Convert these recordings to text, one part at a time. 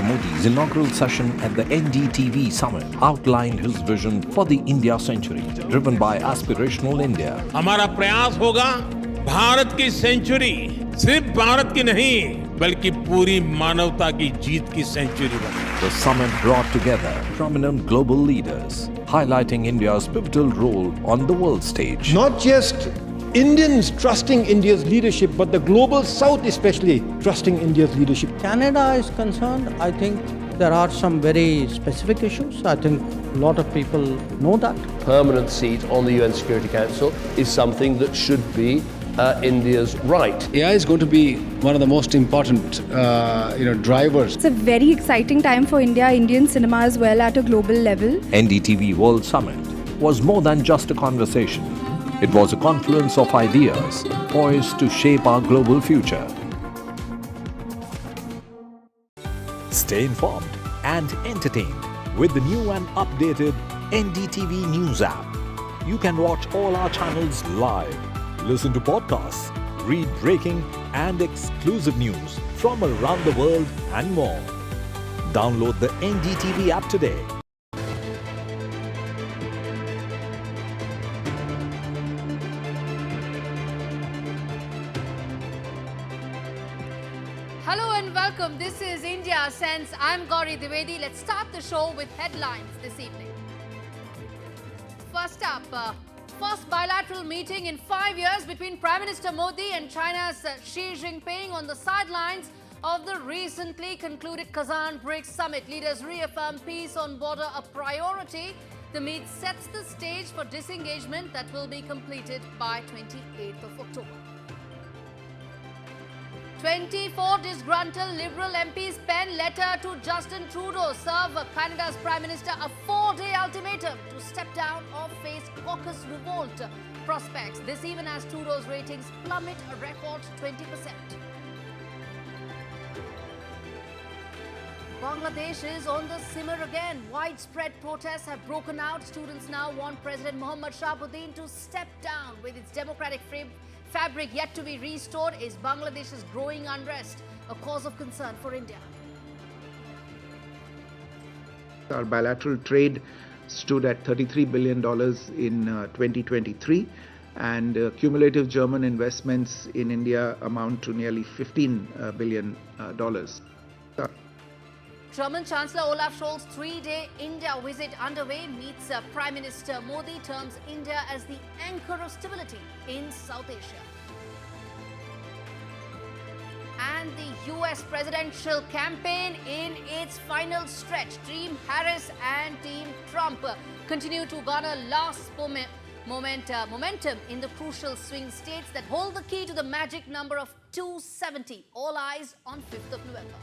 Modi's inaugural session at the NDTV Summit outlined his vision for the India century, driven by aspirational India. हमारा प्रयास होगा भारत की century सिर्फ भारत की नहीं बल्कि पूरी मानवता की जीत की सेंचुरी बने. The summit brought together prominent global leaders, highlighting India's pivotal role on the world stage. Not just Indians trusting India's leadership, but the global South especially trusting India's leadership. Canada is concerned, I think there are some very specific issues. I think a lot of people know that. Permanent seat on the UN Security Council is something that should be India's right. AI is going to be one of the most important, drivers. It's a very exciting time for India, Indian cinema as well at a global level. NDTV World Summit was more than just a conversation. It was a confluence of ideas poised to shape our global future. Stay informed and entertained with the new and updated NDTV News app. You can watch all our channels live, listen to podcasts, read breaking and exclusive news from around the world and more. Download the NDTV app today. Hello and welcome. This is India Sense. I'm Gaurie Dwivedi. Let's start the show with headlines this evening. First up, first bilateral meeting in 5 years between Prime Minister Modi and China's Xi Jinping on the sidelines of the recently concluded Kazan BRICS Summit. Leaders reaffirm peace on border a priority. The meet sets the stage for disengagement that will be completed by 28th of October. 24 disgruntled Liberal MPs pen letter to Justin Trudeau, serve Canada's Prime Minister a 4-day ultimatum to step down or face caucus revolt prospects. This even as Trudeau's ratings plummet a record 20%. Bangladesh is on the simmer again. Widespread protests have broken out. Students now want President Mohammed Shahabuddin to step down. With its democratic fabric yet to be restored, is Bangladesh's growing unrest a cause of concern for India? Our bilateral trade stood at $33 billion in 2023, and cumulative German investments in India amount to nearly $15 billion. German Chancellor Olaf Scholz' 3-day India visit underway, meets Prime Minister Modi, terms India as the anchor of stability in South Asia. And the US presidential campaign in its final stretch. Team Harris and Team Trump continue to garner last momentum in the crucial swing states that hold the key to the magic number of 270. All eyes on 5th of November.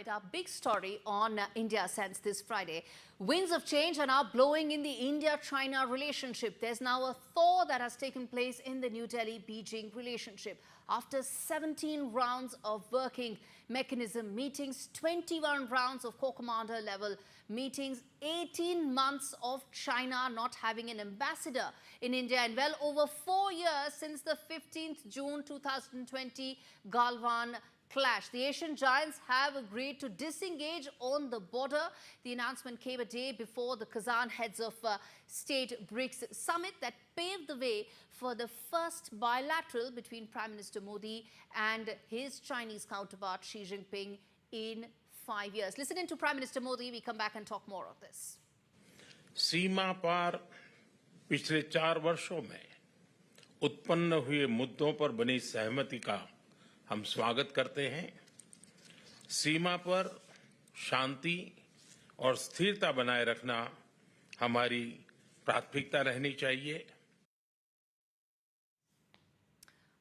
Our big story on India Sense this Friday. Winds of change are now blowing in the India-China relationship. There's now a thaw that has taken place in the New Delhi-Beijing relationship. After 17 rounds of working mechanism meetings, 21 rounds of core commander level meetings, 18 months of China not having an ambassador in India, and well over 4 years since the 15th June 2020 Galwan clash. The Asian giants have agreed to disengage on the border. The announcement came a day before the Kazan heads of state BRICS Summit that paved the way for the first bilateral between Prime Minister Modi and his Chinese counterpart Xi Jinping in 5 years. Listening to Prime Minister Modi, we come back and talk more of this. सीमा पार पिछले 4 वर्षों में उत्पन्न हुए मुद्दों पर बनी सहमति का हम स्वागत करते हैं। सीमा पर शांति और स्थिरता बनाए रखना हमारी प्राथमिकता रहनी चाहिए।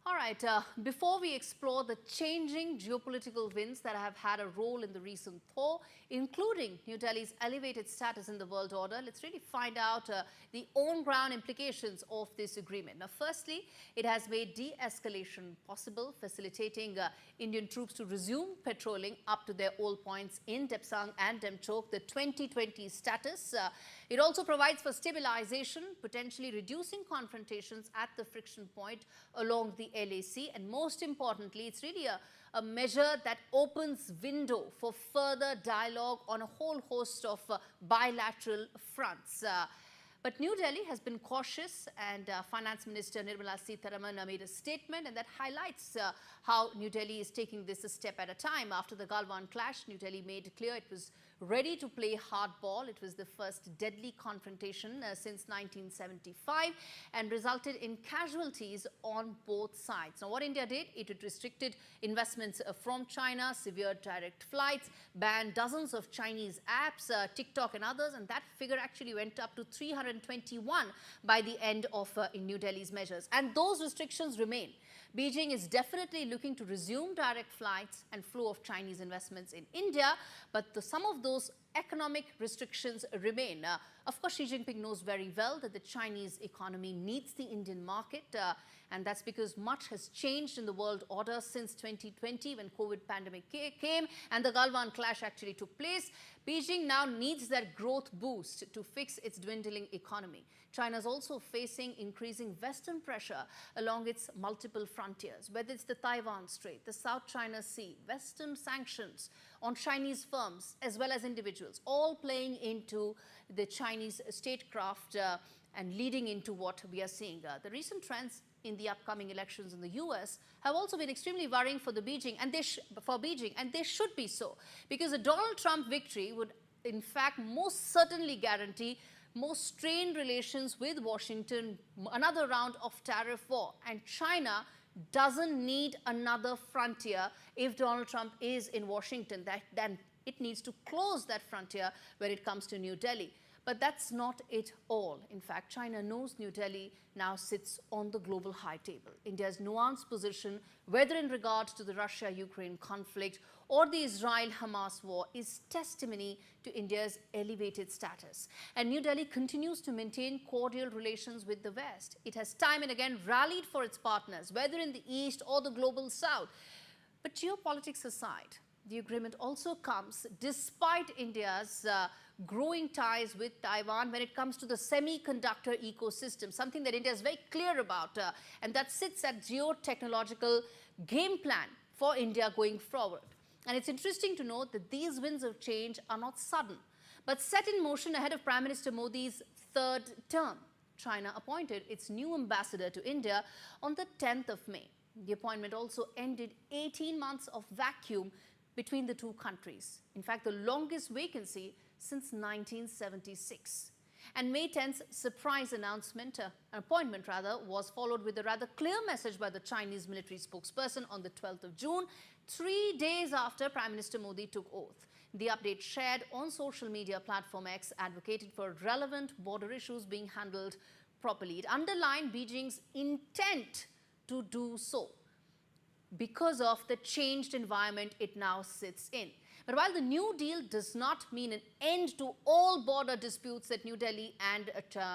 All right, before we explore the changing geopolitical winds that have had a role in the recent thaw, including New Delhi's elevated status in the world order, let's really find out the on-ground implications of this agreement. Now, firstly, it has made de-escalation possible, facilitating Indian troops to resume patrolling up to their old points in Depsang and Demchok, the 2020 status. It also provides for stabilization, potentially reducing confrontations at the friction point along the LAC, and most importantly, it's really a measure that opens window for further dialogue on a whole host of bilateral fronts. But New Delhi has been cautious, and Finance Minister Nirmala Sitharaman made a statement, and that highlights how New Delhi is taking this a step at a time. After the Galwan clash, New Delhi made clear it was ready to play hardball. It was the first deadly confrontation since 1975 and resulted in casualties on both sides. Now, what India did, it restricted investments from China, severed direct flights, banned dozens of Chinese apps, TikTok and others, and that figure actually went up to 321 by the end of New Delhi's measures. And those restrictions remain. Beijing is definitely looking to resume direct flights and flow of Chinese investments in India, but some of those economic restrictions remain. Of course, Xi Jinping knows very well that the Chinese economy needs the Indian market, and that's because much has changed in the world order since 2020 when COVID pandemic came and the Galwan clash actually took place. Beijing now needs that growth boost to fix its dwindling economy. China is also facing increasing Western pressure along its multiple frontiers, whether it's the Taiwan Strait, the South China Sea, Western sanctions on Chinese firms as well as individuals, all playing into the Chinese statecraft and leading into what we are seeing. The recent trends in the upcoming elections in the US have also been extremely worrying for Beijing, and they should be so, because a Donald Trump victory would in fact most certainly guarantee more strained relations with Washington, another round of tariff war, and China doesn't need another frontier. If Donald Trump is in Washington, then it needs to close that frontier when it comes to New Delhi. But that's not it all. In fact, China knows New Delhi now sits on the global high table. India's nuanced position, whether in regard to the Russia-Ukraine conflict or the Israel-Hamas war, is testimony to India's elevated status. And New Delhi continues to maintain cordial relations with the West. It has time and again rallied for its partners, whether in the East or the global South. But geopolitics aside, the agreement also comes despite India's growing ties with Taiwan when it comes to the semiconductor ecosystem, something that India is very clear about, and that sits at geotechnological game plan for India going forward. And it's interesting to note that these winds of change are not sudden, but set in motion ahead of Prime Minister Modi's third term. China appointed its new ambassador to India on the 10th of May. The appointment also ended 18 months of vacuum between the two countries. In fact, the longest vacancy since 1976. And May 10th's surprise appointment was followed with a rather clear message by the Chinese military spokesperson on the 12th of June, 3 days after Prime Minister Modi took oath. The update shared on social media platform X advocated for relevant border issues being handled properly. It underlined Beijing's intent to do so because of the changed environment it now sits in. But while the New Deal does not mean an end to all border disputes that New Delhi and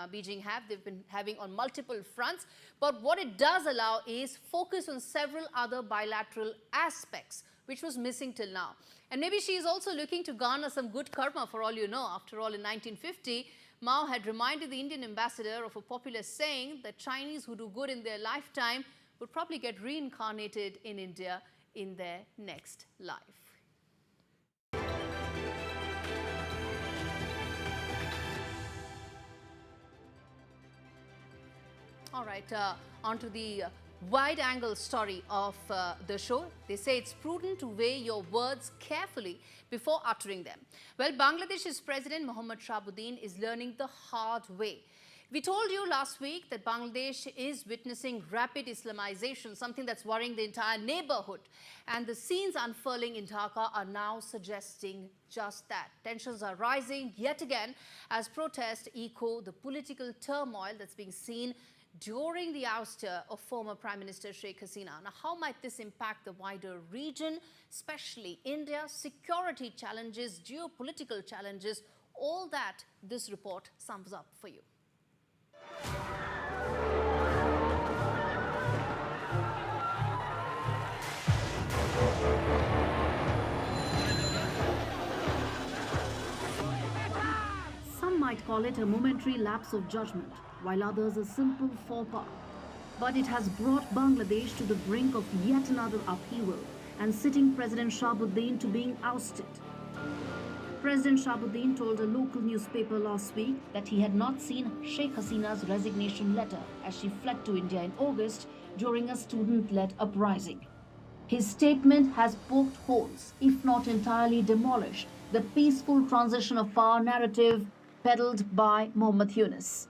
Beijing they've been having on multiple fronts, but what it does allow is focus on several other bilateral aspects, which was missing till now. And maybe she is also looking to garner some good karma, for all you know. After all, in 1950, Mao had reminded the Indian ambassador of a popular saying that Chinese who do good in their lifetime would probably get reincarnated in India in their next life. All right, on to the wide-angle story of the show. They say it's prudent to weigh your words carefully before uttering them. Well, Bangladesh's President Mohammed Shahabuddin is learning the hard way. We told you last week that Bangladesh is witnessing rapid Islamization, something that's worrying the entire neighborhood. And the scenes unfurling in Dhaka are now suggesting just that. Tensions are rising yet again as protests echo the political turmoil that's being seen during the ouster of former Prime Minister Sheikh Hasina. Now, how might this impact the wider region, especially India? Security challenges, geopolitical challenges, all that this report sums up for you. Some might call it a momentary lapse of judgment, while others a simple faux pas. But it has brought Bangladesh to the brink of yet another upheaval and sitting President Shahabuddin to being ousted. President Shahabuddin told a local newspaper last week that he had not seen Sheikh Hasina's resignation letter as she fled to India in August during a student-led uprising. His statement has poked holes, if not entirely demolished, the peaceful transition of power narrative peddled by Mohammed Yunus.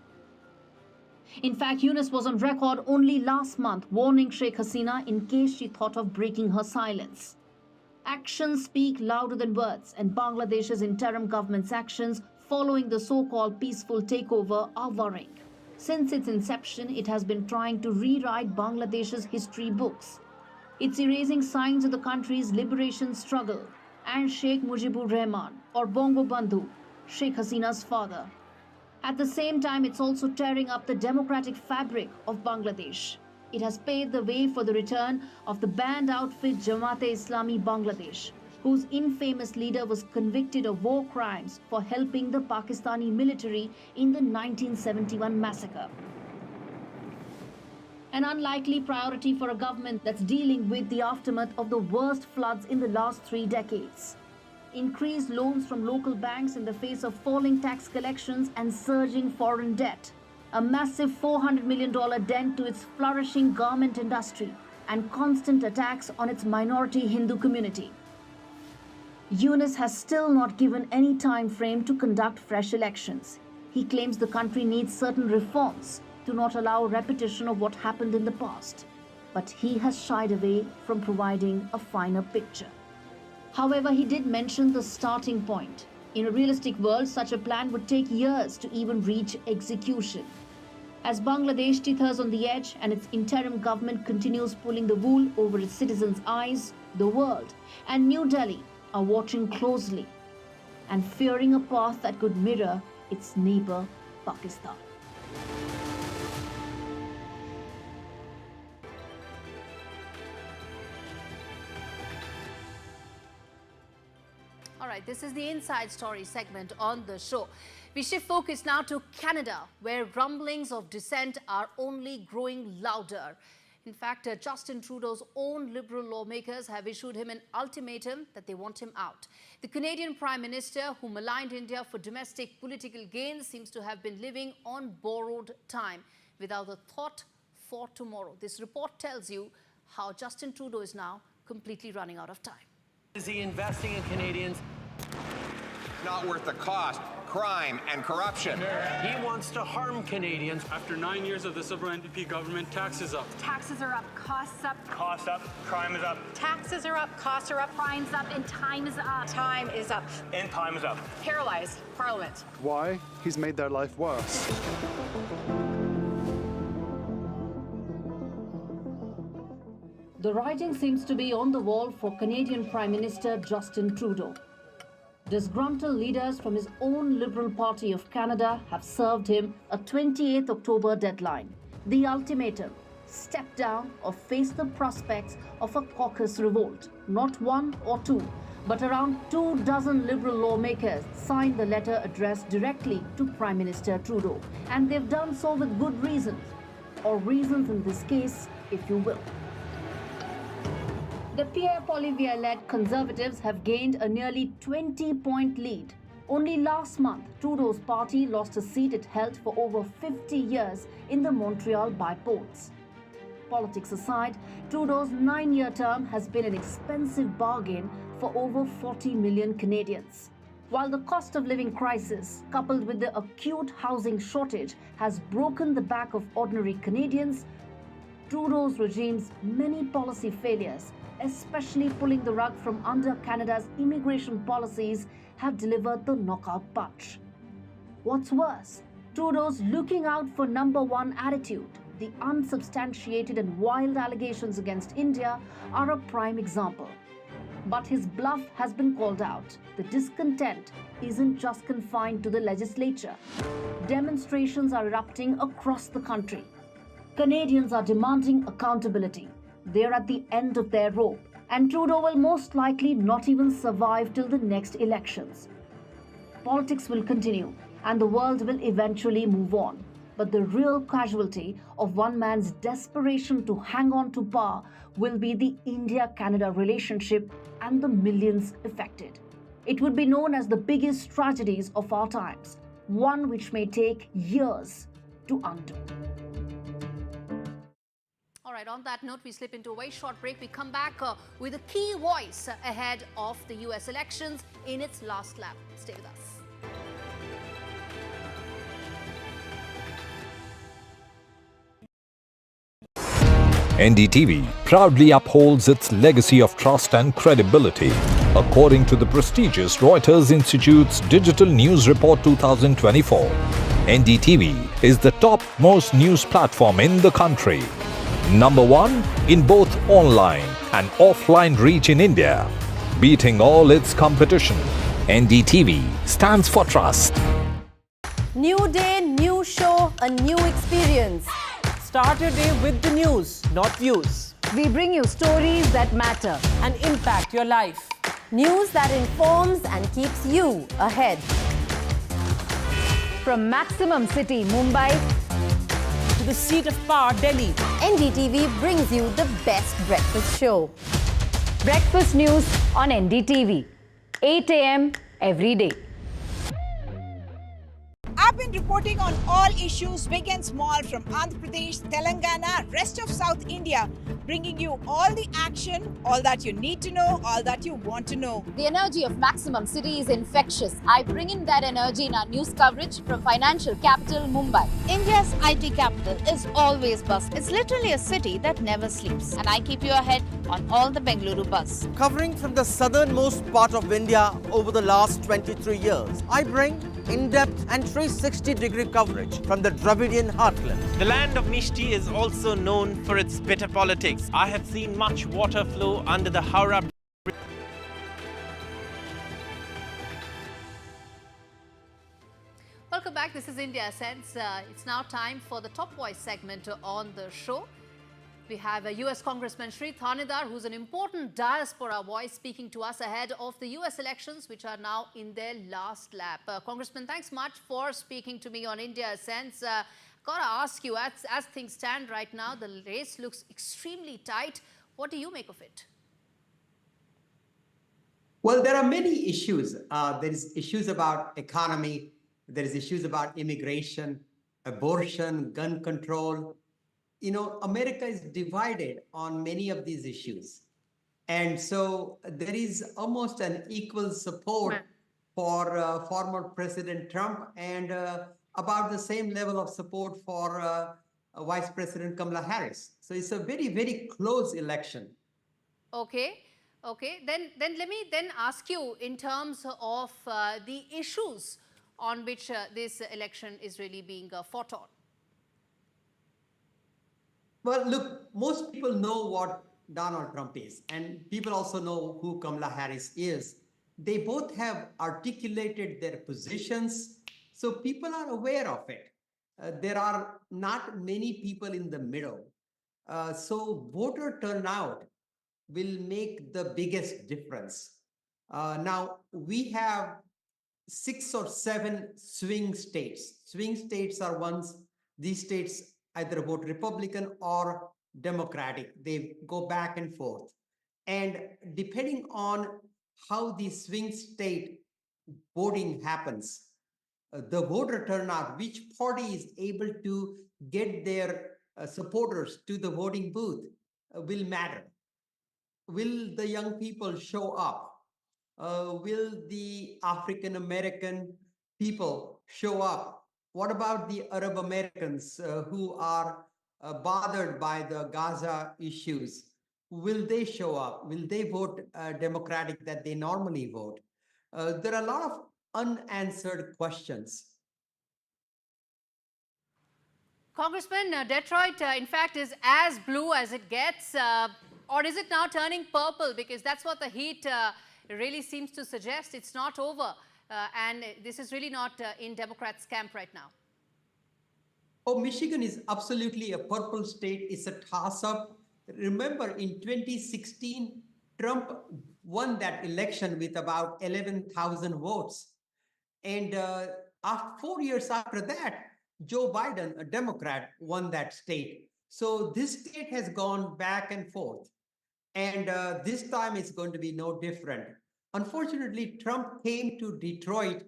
In fact, Yunus was on record only last month warning Sheikh Hasina in case she thought of breaking her silence. Actions speak louder than words, and Bangladesh's interim government's actions following the so-called peaceful takeover are worrying. Since its inception, it has been trying to rewrite Bangladesh's history books. It's erasing signs of the country's liberation struggle and Sheikh Mujibur Rahman, or Bongo Bandhu, Sheikh Hasina's father. At the same time, it's also tearing up the democratic fabric of Bangladesh. It has paved the way for the return of the banned outfit Jamaat-e-Islami Bangladesh, whose infamous leader was convicted of war crimes for helping the Pakistani military in the 1971 massacre. An unlikely priority for a government that's dealing with the aftermath of the worst floods in the last 3 decades. Increased loans from local banks in the face of falling tax collections and surging foreign debt. A massive $400 million dent to its flourishing garment industry, and constant attacks on its minority Hindu community. Yunus has still not given any time frame to conduct fresh elections. He claims the country needs certain reforms to not allow repetition of what happened in the past. But he has shied away from providing a finer picture. However, he did mention the starting point. In a realistic world, such a plan would take years to even reach execution. As Bangladesh tethers on the edge and its interim government continues pulling the wool over its citizens' eyes, the world and New Delhi are watching closely and fearing a path that could mirror its neighbor, Pakistan. All right, this is the Inside Story segment on the show. We shift focus now to Canada, where rumblings of dissent are only growing louder. In fact, Justin Trudeau's own Liberal lawmakers have issued him an ultimatum that they want him out. The Canadian Prime Minister, who maligned India for domestic political gains, seems to have been living on borrowed time without a thought for tomorrow. This report tells you how Justin Trudeau is now completely running out of time. Is he investing in Canadians? Not worth the cost, crime, and corruption. He wants to harm Canadians. After 9 years of the Liberal NDP government, taxes up. Taxes are up, costs up. Costs up, crime is up. Taxes are up, costs are up, crime's up, and time is up. Time is up. And time is up. Paralyze Parliament. Why? He's made their life worse. The writing seems to be on the wall for Canadian Prime Minister Justin Trudeau. Disgruntled leaders from his own Liberal Party of Canada have served him a 28th October deadline. The ultimatum: step down or face the prospects of a caucus revolt. Not one or two, but around 24 Liberal lawmakers signed the letter addressed directly to Prime Minister Trudeau. And they've done so with good reasons, or reasons in this case, if you will. The Pierre Poilievre-led Conservatives have gained a nearly 20-point lead. Only last month, Trudeau's party lost a seat it held for over 50 years in the Montreal by-polls. Politics aside, Trudeau's 9-year term has been an expensive bargain for over 40 million Canadians. While the cost of living crisis, coupled with the acute housing shortage, has broken the back of ordinary Canadians, Trudeau's regime's many policy failures, especially pulling the rug from under Canada's immigration policies, have delivered the knockout punch. What's worse, Trudeau's looking out for number one attitude, the unsubstantiated and wild allegations against India, are a prime example. But his bluff has been called out. The discontent isn't just confined to the legislature. Demonstrations are erupting across the country. Canadians are demanding accountability. They're at the end of their rope, and Trudeau will most likely not even survive till the next elections. Politics will continue, and the world will eventually move on. But the real casualty of one man's desperation to hang on to power will be the India-Canada relationship and the millions affected. It would be known as the biggest tragedies of our times, one which may take years to undo. All right, on that note, we slip into a very short break. We come back with a key voice ahead of the US elections in its last lap. Stay with us. NDTV proudly upholds its legacy of trust and credibility. According to the prestigious Reuters Institute's Digital News Report 2024, NDTV is the top-most news platform in the country. Number one in both online and offline reach in India. Beating all its competition, NDTV stands for trust. New day, new show, a new experience. Start your day with the news, not views. We bring you stories that matter and impact your life. News that informs and keeps you ahead. From Maximum City, Mumbai, to the seat of power, Delhi, NDTV brings you the best breakfast show. Breakfast news on NDTV, 8 a.m. every day. I've been reporting on all issues, big and small, from Andhra Pradesh, Telangana, rest of South India, bringing you all the action, all that you need to know, all that you want to know. The energy of Maximum City is infectious. I bring in that energy in our news coverage from financial capital, Mumbai. India's IT capital is always buzz. It's literally a city that never sleeps. And I keep you ahead on all the Bengaluru buzz. Covering from the southernmost part of India over the last 23 years, I bring in-depth and 360-degree coverage from the Dwivedian heartland. The land of Mishti is also known for its bitter politics. I have seen much water flow under the Howrah Bridge. Welcome back. This is India Sense. It's now time for the Top Voice segment on the show. We have a US Congressman Sri Thanedar, who's an important diaspora voice, speaking to us ahead of the US elections, which are now in their last lap. Congressman, thanks much for speaking to me on India Sense. Gotta ask you, as things stand right now, the race looks extremely tight. What do you make of it? Well, there are many issues. There is issues about economy. There is issues about immigration, abortion, gun control. You know, America is divided on many of these issues. And so there is almost an equal support for former President Trump and about the same level of support for Vice President Kamala Harris. So it's a very, very close election. Okay. Then let me then ask you in terms of the issues on which this election is really being fought on. Well, look, most people know what Donald Trump is, and people also know who Kamala Harris is. They both have articulated their positions, so people are aware of it. There are not many people in the middle. So voter turnout will make the biggest difference. Now, we have 6 or 7 swing states. Swing states are ones, these states either vote Republican or Democratic. They go back and forth. And depending on how the swing state voting happens, the voter turnout, which party is able to get their supporters to the voting booth will matter. Will the young people show up? Will the African American people show up? What about the Arab Americans who are bothered by the Gaza issues? Will they show up? Will they vote Democratic that they normally vote? There are a lot of unanswered questions. Congressman, Detroit, in fact, is as blue as it gets, or is it now turning purple? Because that's what the heat really seems to suggest. It's not over, and this is really not in Democrats' camp right now. Oh, Michigan is absolutely a purple state. It's a toss-up. Remember, in 2016, Trump won that election with about 11,000 votes. And after 4 years after that, Joe Biden, a Democrat, won that state. So this state has gone back and forth. And this time it's going to be no different. Unfortunately, Trump came to Detroit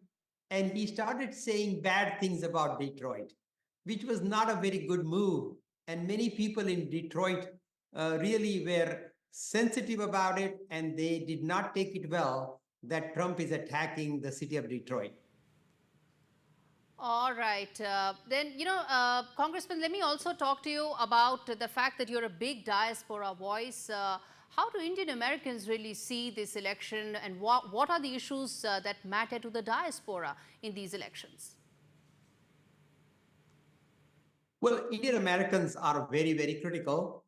and he started saying bad things about Detroit, which was not a very good move. And many people in Detroit really were sensitive about it, and they did not take it well that Trump is attacking the city of Detroit. All right. Then, Congressman, let me also talk to you about the fact that you're a big diaspora voice. How do Indian Americans really see this election, and what are the issues that matter to the diaspora in these elections? Well, Indian Americans are very, very critical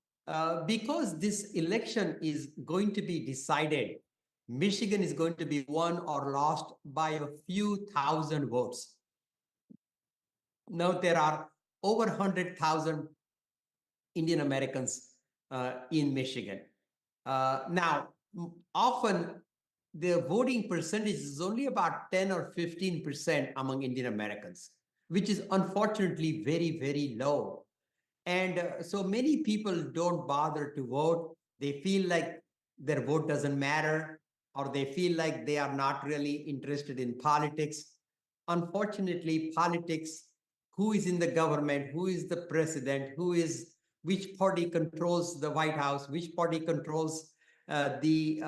because this election is going to be decided. Michigan is going to be won or lost by a few thousand votes. Now, there are over 100,000 Indian Americans in Michigan. Now, often the voting percentage is only about 10 or 15% among Indian Americans, which is unfortunately very, very low. And so many people don't bother to vote. They feel like their vote doesn't matter, or they feel like they are not really interested in politics. Unfortunately, politics, who is in the government, who is the president, which party controls the White House, which party controls the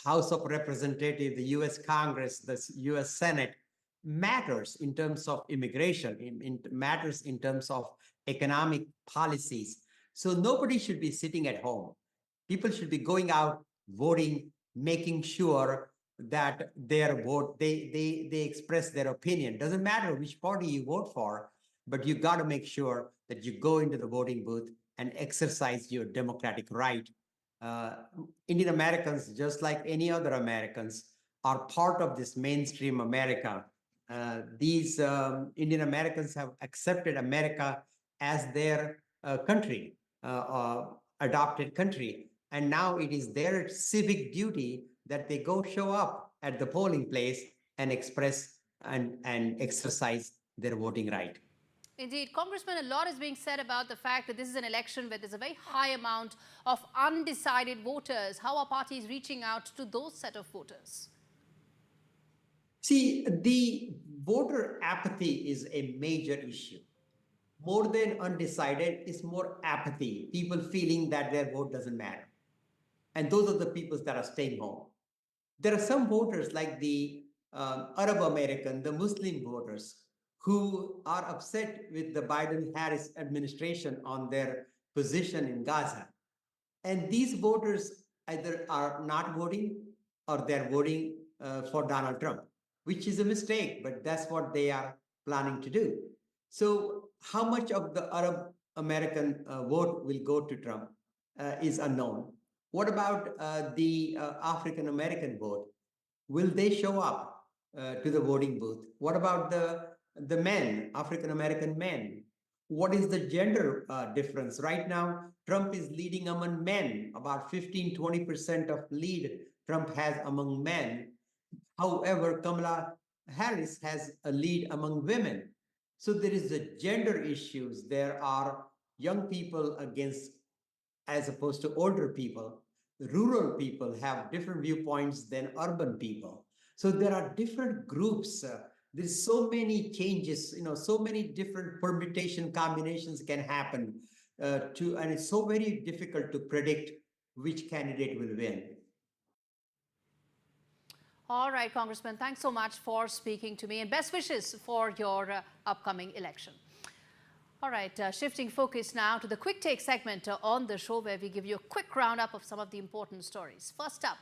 House of Representatives, the US Congress, the US Senate, matters in terms of immigration, matters in terms of economic policies. So nobody should be sitting at home. People should be going out, voting, making sure that their vote, they express their opinion. Doesn't matter which party you vote for, but you got to make sure that you go into the voting booth and exercise your democratic right. Indian Americans, just like any other Americans, are part of this mainstream America. These Indian Americans have accepted America as their country, adopted country. And now it is their civic duty that they go show up at the polling place and express and exercise their voting right. Indeed. Congressman, a lot is being said about the fact that this is an election where there's a very high amount of undecided voters. How are parties reaching out to those set of voters? See, the voter apathy is a major issue. More than undecided, it's more apathy, people feeling that their vote doesn't matter. And those are the people that are staying home. There are some voters like the Arab American, the Muslim voters, who are upset with the Biden-Harris administration on their position in Gaza. And these voters either are not voting or they're voting for Donald Trump, which is a mistake, but that's what they are planning to do. So how much of the Arab American vote will go to Trump is unknown. What about the African American vote? Will they show up to the voting booth? What about the men, African American men? What is the gender difference? Right now, Trump is leading among men. About 15-20% of lead Trump has among men. However, Kamala Harris has a lead among women. So there is the gender issues. There are young people as opposed to older people. Rural people have different viewpoints than urban people. So there are different groups. There's so many changes, so many different permutation combinations can happen and it's so very difficult to predict which candidate will win. All right, Congressman, thanks so much for speaking to me, and best wishes for your upcoming election. All right, shifting focus now to the quick take segment on the show, where we give you a quick roundup of some of the important stories. First up,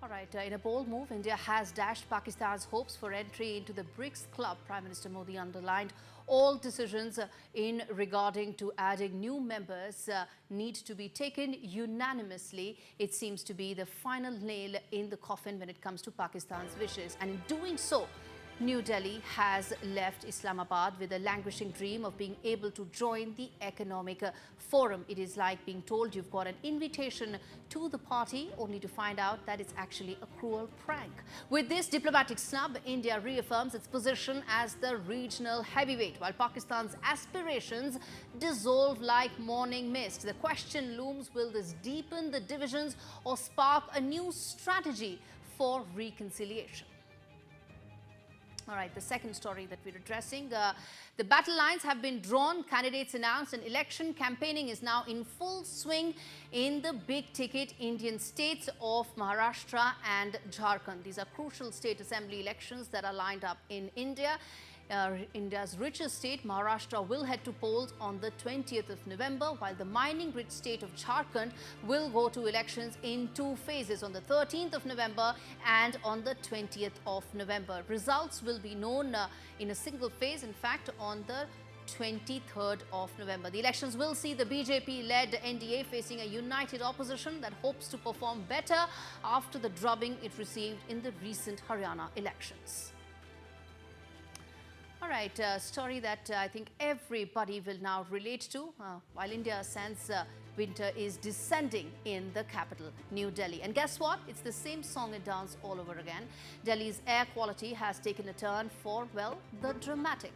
all right, in a bold move, India has dashed Pakistan's hopes for entry into the BRICS club. Prime Minister Modi underlined all decisions in regarding to adding new members need to be taken unanimously. It seems to be the final nail in the coffin when it comes to Pakistan's wishes. And in doing so, New Delhi has left Islamabad with a languishing dream of being able to join the economic forum. It is like being told you've got an invitation to the party only to find out that it's actually a cruel prank. With this diplomatic snub, India reaffirms its position as the regional heavyweight, while Pakistan's aspirations dissolve like morning mist. The question looms, will this deepen the divisions or spark a new strategy for reconciliation? All right, the second story that we're addressing, the battle lines have been drawn, candidates announced, and election campaigning is now in full swing in the big-ticket Indian states of Maharashtra and Jharkhand. These are crucial state assembly elections that are lined up in India. India's richest state, Maharashtra, will head to polls on the 20th of November, while the mining-rich state of Jharkhand will go to elections in two phases, on the 13th of November and on the 20th of November. Results will be known in a single phase, in fact, on the 23rd of November. The elections will see the BJP-led NDA facing a united opposition that hopes to perform better after the drubbing it received in the recent Haryana elections. All right, a story that I think everybody will now relate to, while India sends winter is descending in the capital, New Delhi. And guess what? It's the same song and dance all over again. Delhi's air quality has taken a turn for, well, the dramatic.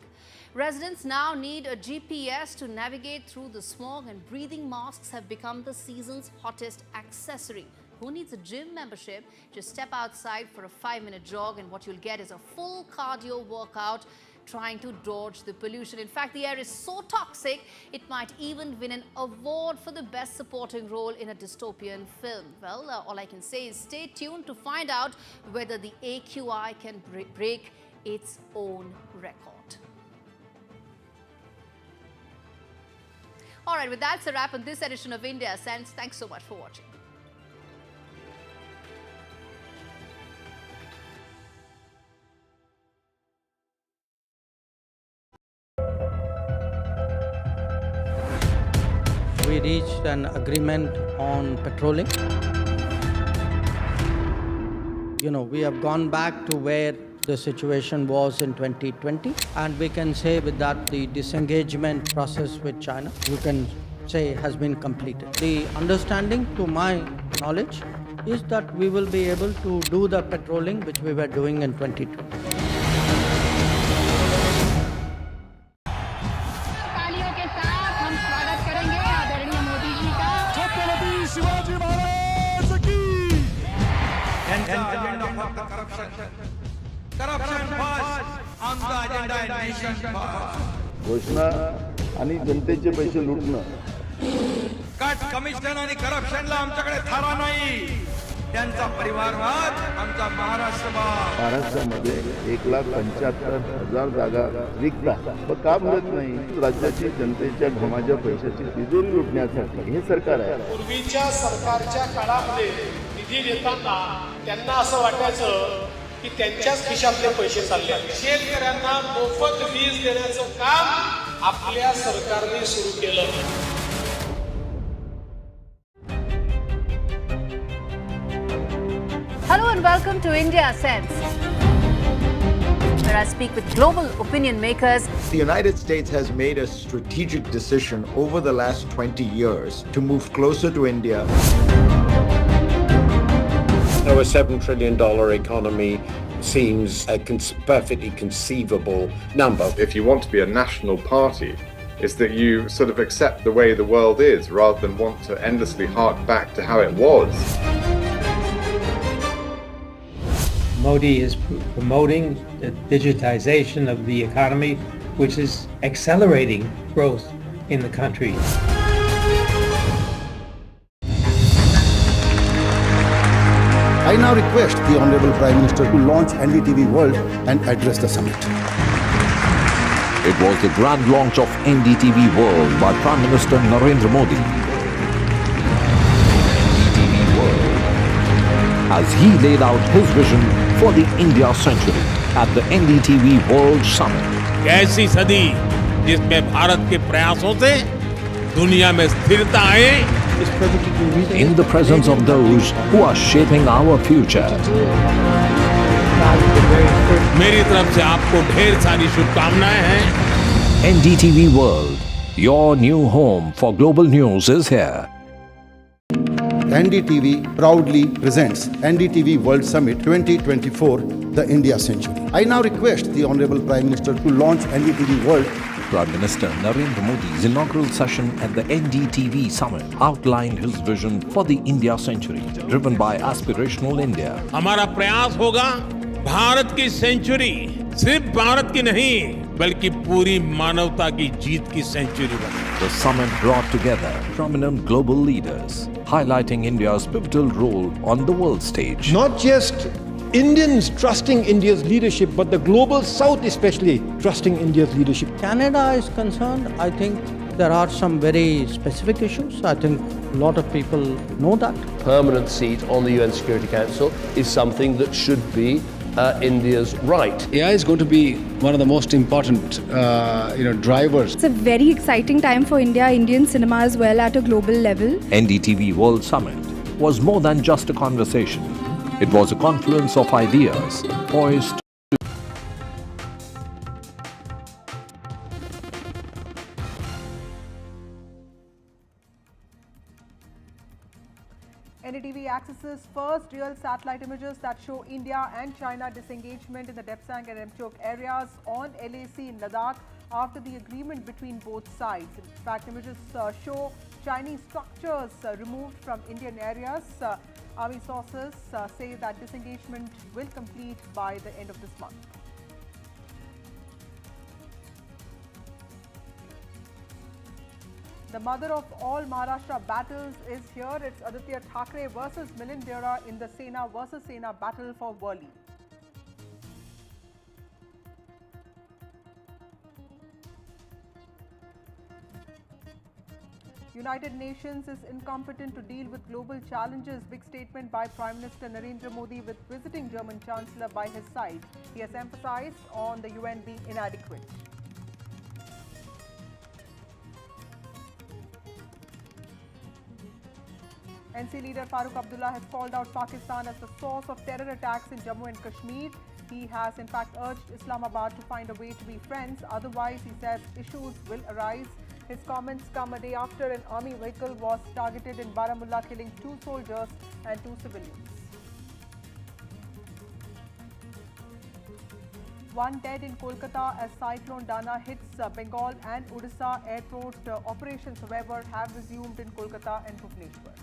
Residents now need a GPS to navigate through the smog, and breathing masks have become the season's hottest accessory. Who needs a gym membership? Just step outside for a 5-minute jog and what you'll get is a full cardio workout trying to dodge the pollution. In fact, the air is so toxic, it might even win an award for the best supporting role in a dystopian film. Well, all I can say is stay tuned to find out whether the AQI can break its own record. All right, with that, it's a wrap on this edition of India Sense. Thanks so much for watching. We reached an agreement on patrolling. We have gone back to where the situation was in 2020, and we can say with that the disengagement process with China, you can say, has been completed. The understanding, to my knowledge, is that we will be able to do the patrolling which we were doing in 2020. घोषणा आणि जनतेचे पैसे लुटणं. Cut commission आणि करप्शनला आमच्याकडे थारा नाही. त्यांचा परिवारवाद आमचा महाराष्ट्रामध्ये 1,75,000 जागा रिक्त आहेत. पण का भरत नाही? राज्याची जनतेच्या घमाच्या पैशाची तिजोरी लुटण्यासाठी हे सरकार आहे. पूर्वीच्या सरकारच्या काळामध्ये निधी देताना त्यांना असं वाटायचं की त्यांच्याच खिशातले पैसे चालले. शेतकऱ्यांना मोफत वीज देण्याचं काम आपल्या सरकारने सुरू केलं. Hello and welcome to India Sense, where I speak with global opinion makers. The United States has made a strategic decision over the last 20 years to move closer to India. So a $7 trillion economy seems a perfectly conceivable number. If you want to be a national party, it's that you sort of accept the way the world is rather than want to endlessly hark back to how it was. Modi is promoting the digitization of the economy, which is accelerating growth in the country. I now request the Honorable Prime Minister to launch NDTV World and address the summit. It was the grand launch of NDTV World by Prime Minister Narendra Modi. NDTV World, as he laid out his vision for the India century at the NDTV World Summit. ऐसी सदी जिसमें भारत के प्रयासों से दुनिया में स्थिरता आए, in the presence of those who are shaping our future. मेरी तरफ से आपको ढेर सारी शुभकामनाएं हैं। NDTV World, your new home for global news is here. NDTV proudly presents NDTV World Summit 2024, the India Century. I now request the Honorable Prime Minister to launch NDTV World. Prime Minister Narendra Modi's inaugural session at the NDTV Summit outlined his vision for the India century, driven by aspirational India. हमारा प्रयास होगा भारत की century सिर्फ भारत की नहीं बल्कि पूरी मानवता की जीत की सेंचुरी बने। The summit brought together prominent global leaders, highlighting India's pivotal role on the world stage. Not just Indians trusting India's leadership, but the global South especially trusting India's leadership. Canada is concerned, I think there are some very specific issues. I think a lot of people know that. Permanent seat on the UN Security Council is something that should be India's right. AI is going to be one of the most important drivers. It's a very exciting time for India, Indian cinema as well at a global level. NDTV World Summit was more than just a conversation. It was a confluence of ideas poised to NDTV accesses first real satellite images that show India and China disengagement in the Depsang and Remchok areas on LAC in Ladakh after the agreement between both sides. In fact, images show Chinese structures removed from Indian areas. Army sources say that disengagement will complete by the end of this month. The mother of all Maharashtra battles is here. It's Aditya Thackeray versus Milind Deora in the Sena versus Sena battle for Worli. United Nations is incompetent to deal with global challenges. Big statement by Prime Minister Narendra Modi with visiting German Chancellor by his side. He has emphasized on the UN being inadequate. NC leader Farooq Abdullah has called out Pakistan as the source of terror attacks in Jammu and Kashmir. He has in fact urged Islamabad to find a way to be friends. Otherwise, he says, issues will arise. His comments come a day after an army vehicle was targeted in Baramulla, killing 2 soldiers and 2 civilians. 1 dead in Kolkata as Cyclone Dana hits Bengal and Odisha. Airport operations, however, have resumed in Kolkata and Bhubaneswar.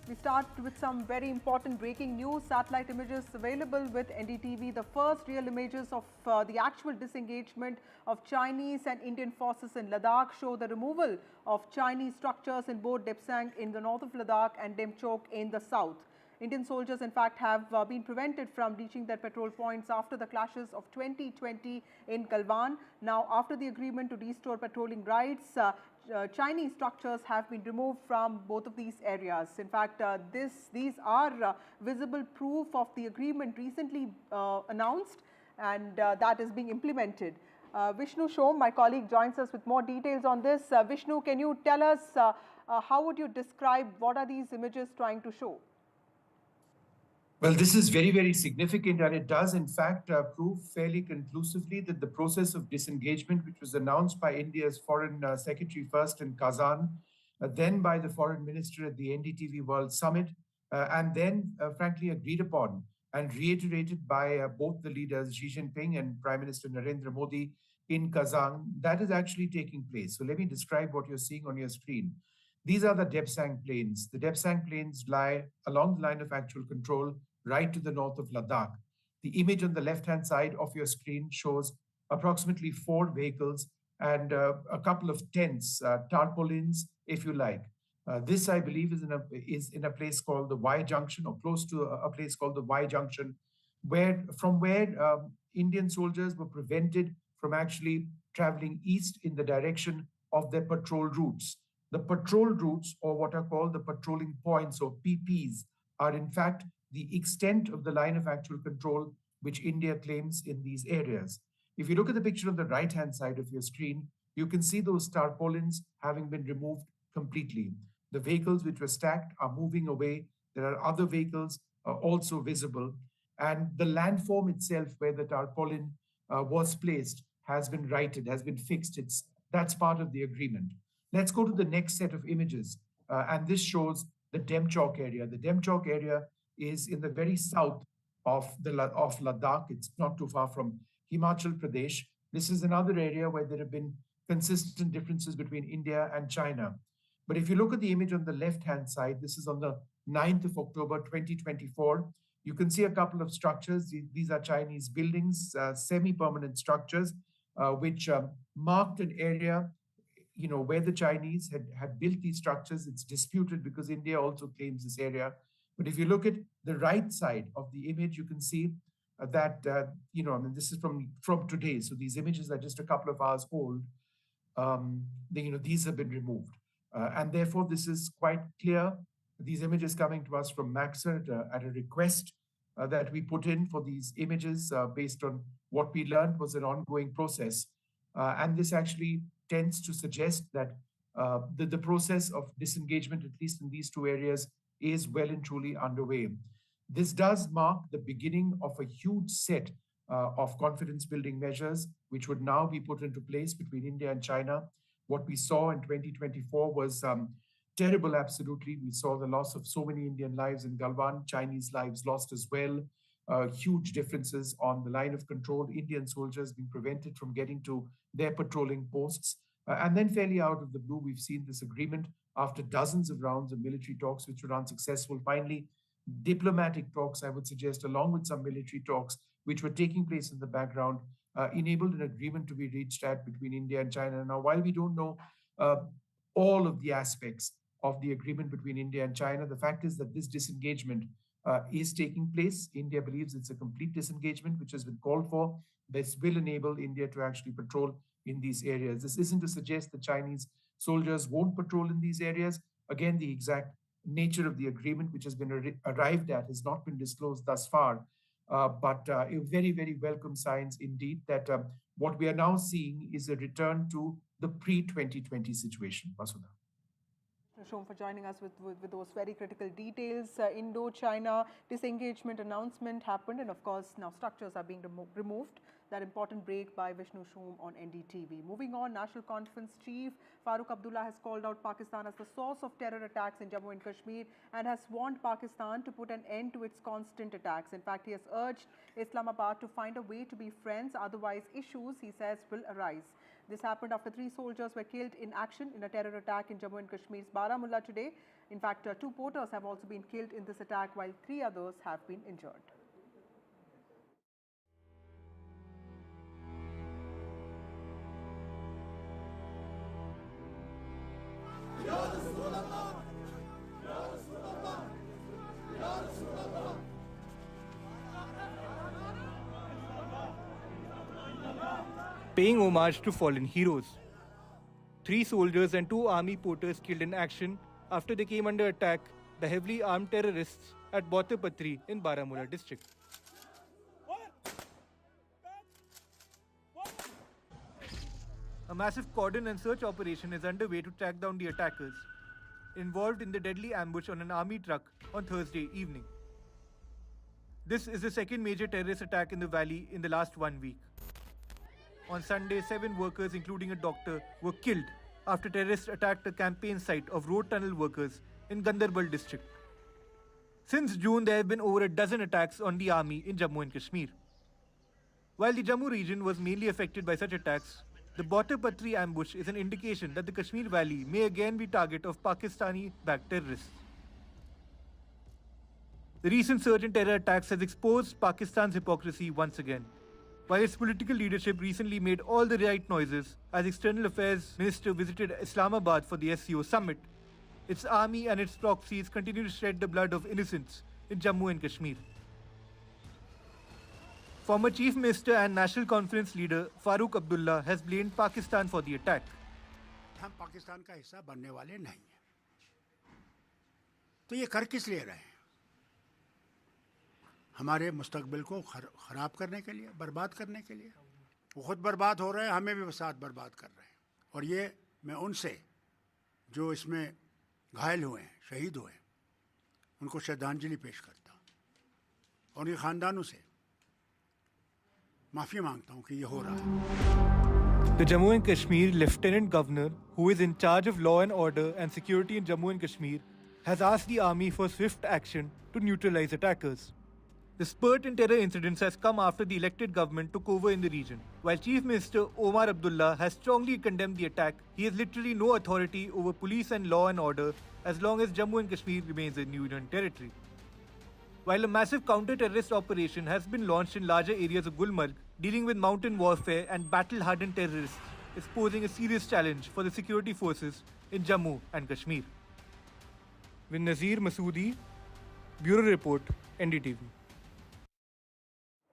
We start with some very important breaking news. Satellite images available with NDTV. The first real images of the actual disengagement of Chinese and Indian forces in Ladakh show the removal of Chinese structures in both Depsang in the north of Ladakh and Demchok in the south. Indian soldiers, in fact, have been prevented from reaching their patrol points after the clashes of 2020 in Galwan. Now, after the agreement to restore patrolling rights, Chinese structures have been removed from both of these areas. In fact, these are visible proof of the agreement recently announced, and that is being implemented. Vishnu Shom, my colleague, joins us with more details on this. Vishnu, can you tell us how would you describe what are these images trying to show? Well, this is very, very significant, and it does, in fact, prove fairly conclusively that the process of disengagement, which was announced by India's Foreign Secretary first in Kazan, then by the Foreign Minister at the NDTV World Summit, and then, frankly, agreed upon and reiterated by both the leaders, Xi Jinping and Prime Minister Narendra Modi in Kazan, that is actually taking place. So let me describe what you're seeing on your screen. These are the Depsang Plains. The Depsang Plains lie along the line of actual control right to the north of Ladakh. The image on the left-hand side of your screen shows approximately 4 vehicles and a couple of tents, tarpaulins, if you like. This, I believe, is in a place called the Y Junction, or close to a place called the Y Junction, from where Indian soldiers were prevented from actually traveling east in the direction of their patrol routes. The patrol routes, or what are called the patrolling points, or PPs, are in fact the extent of the line of actual control which India claims in these areas. If you look at the picture on the right-hand side of your screen, you can see those tarpaulins having been removed completely. The vehicles which were stacked are moving away. There are other vehicles also visible. And the landform itself where the tarpaulin was placed has been righted, has been fixed. That's part of the agreement. Let's go to the next set of images. And this shows the Demchok area. The Demchok area is in the very south of Ladakh. It's not too far from Himachal Pradesh. This is another area where there have been consistent differences between India and China. But if you look at the image on the left-hand side, this is on the 9th of October, 2024. You can see a couple of structures. These are Chinese buildings, semi-permanent structures, which marked an area, where the Chinese had built these structures. It's disputed because India also claims this area. But if you look at the right side of the image, you can see that, this is from today. So these images are just a couple of hours old. These have been removed. And therefore, this is quite clear. These images coming to us from Maxer at a request that we put in for these images based on what we learned was an ongoing process. And this actually tends to suggest that the process of disengagement, at least in these two areas, is well and truly underway. This does mark the beginning of a huge set of confidence-building measures, which would now be put into place between India and China. What we saw in 2024 was terrible, absolutely. We saw the loss of so many Indian lives in Galwan, Chinese lives lost as well, huge differences on the line of control, Indian soldiers being prevented from getting to their patrolling posts. And then fairly out of the blue, we've seen this agreement after dozens of rounds of military talks, which were unsuccessful. Finally, diplomatic talks, I would suggest, along with some military talks, which were taking place in the background, enabled an agreement to be reached at between India and China. Now, while we don't know all of the aspects of the agreement between India and China, the fact is that this disengagement is taking place. India believes it's a complete disengagement, which has been called for. This will enable India to actually patrol in these areas. This isn't to suggest that Chinese soldiers won't patrol in these areas. Again, the exact nature of the agreement, which has been arrived at, has not been disclosed thus far. But a very, very welcome signs indeed that what we are now seeing is a return to the pre-2020 situation. Vasudha. Shom, for joining us with those very critical details. Indo-China disengagement announcement happened, and of course now structures are being removed. That important break by Vishnu Shom on NDTV. Moving on, National Conference Chief Farooq Abdullah has called out Pakistan as the source of terror attacks in Jammu and Kashmir and has warned Pakistan to put an end to its constant attacks. In fact, he has urged Islamabad to find a way to be friends, otherwise issues, he says, will arise. This happened after 3 soldiers were killed in action in a terror attack in Jammu and Kashmir's Baramulla today. In fact, 2 porters have also been killed in this attack, while 3 others have been injured. Paying homage to fallen heroes. 3 soldiers and 2 army porters killed in action after they came under attack by heavily armed terrorists at Bautapatri in Baramulla district. A massive cordon and search operation is underway to track down the attackers involved in the deadly ambush on an army truck on Thursday evening. This is the second major terrorist attack in the valley in the last 1 week. On Sunday, 7 workers, including a doctor, were killed after terrorists attacked a campaign site of road tunnel workers in Gandarbal district. Since June, there have been over a dozen attacks on the army in Jammu and Kashmir. While the Jammu region was mainly affected by such attacks, the Bautapatri ambush is an indication that the Kashmir Valley may again be target of Pakistani-backed terrorists. The recent surge in terror attacks has exposed Pakistan's hypocrisy once again. While its political leadership recently made all the right noises as External Affairs Minister visited Islamabad for the SCO summit, its army and its proxies continue to shed the blood of innocents in Jammu and Kashmir. Former Chief Minister and National Conference leader Farooq Abdullah has blamed Pakistan for the attack. हम पाकिस्तान का हिस्सा बनने वाले नहीं हैं, तो ये कर किस लिए रहे हैं? हमारे मुस्तकबिल को खराब करने के लिए, बर्बाद करने के लिए। वो खुद बर्बाद हो रहे हैं, हमें भी साथ बर्बाद कर रहे हैं। और ये मैं उनसे जो इसमें घायल हुए हैं, शहीद हुए हैं, उनको श्रद्धांजलि पेश करता हूँ और उनके ख़ानदानों से माफ़ी मांगता हूँ कि ये हो रहा है। The Jammu and Kashmir Lieutenant Governor, who is in charge of law and order and security in Jammu and Kashmir, has asked the army for swift action to neutralize attackers. The spurt in terror incidents has come after the elected government took over in the region. While Chief Minister Omar Abdullah has strongly condemned the attack, he has literally no authority over police and law and order as long as Jammu and Kashmir remains in Union territory. While a massive counter-terrorist operation has been launched in larger areas of Gulmarg, dealing with mountain warfare and battle-hardened terrorists is posing a serious challenge for the security forces in Jammu and Kashmir. With Nazir Masoodi, Bureau Report, NDTV.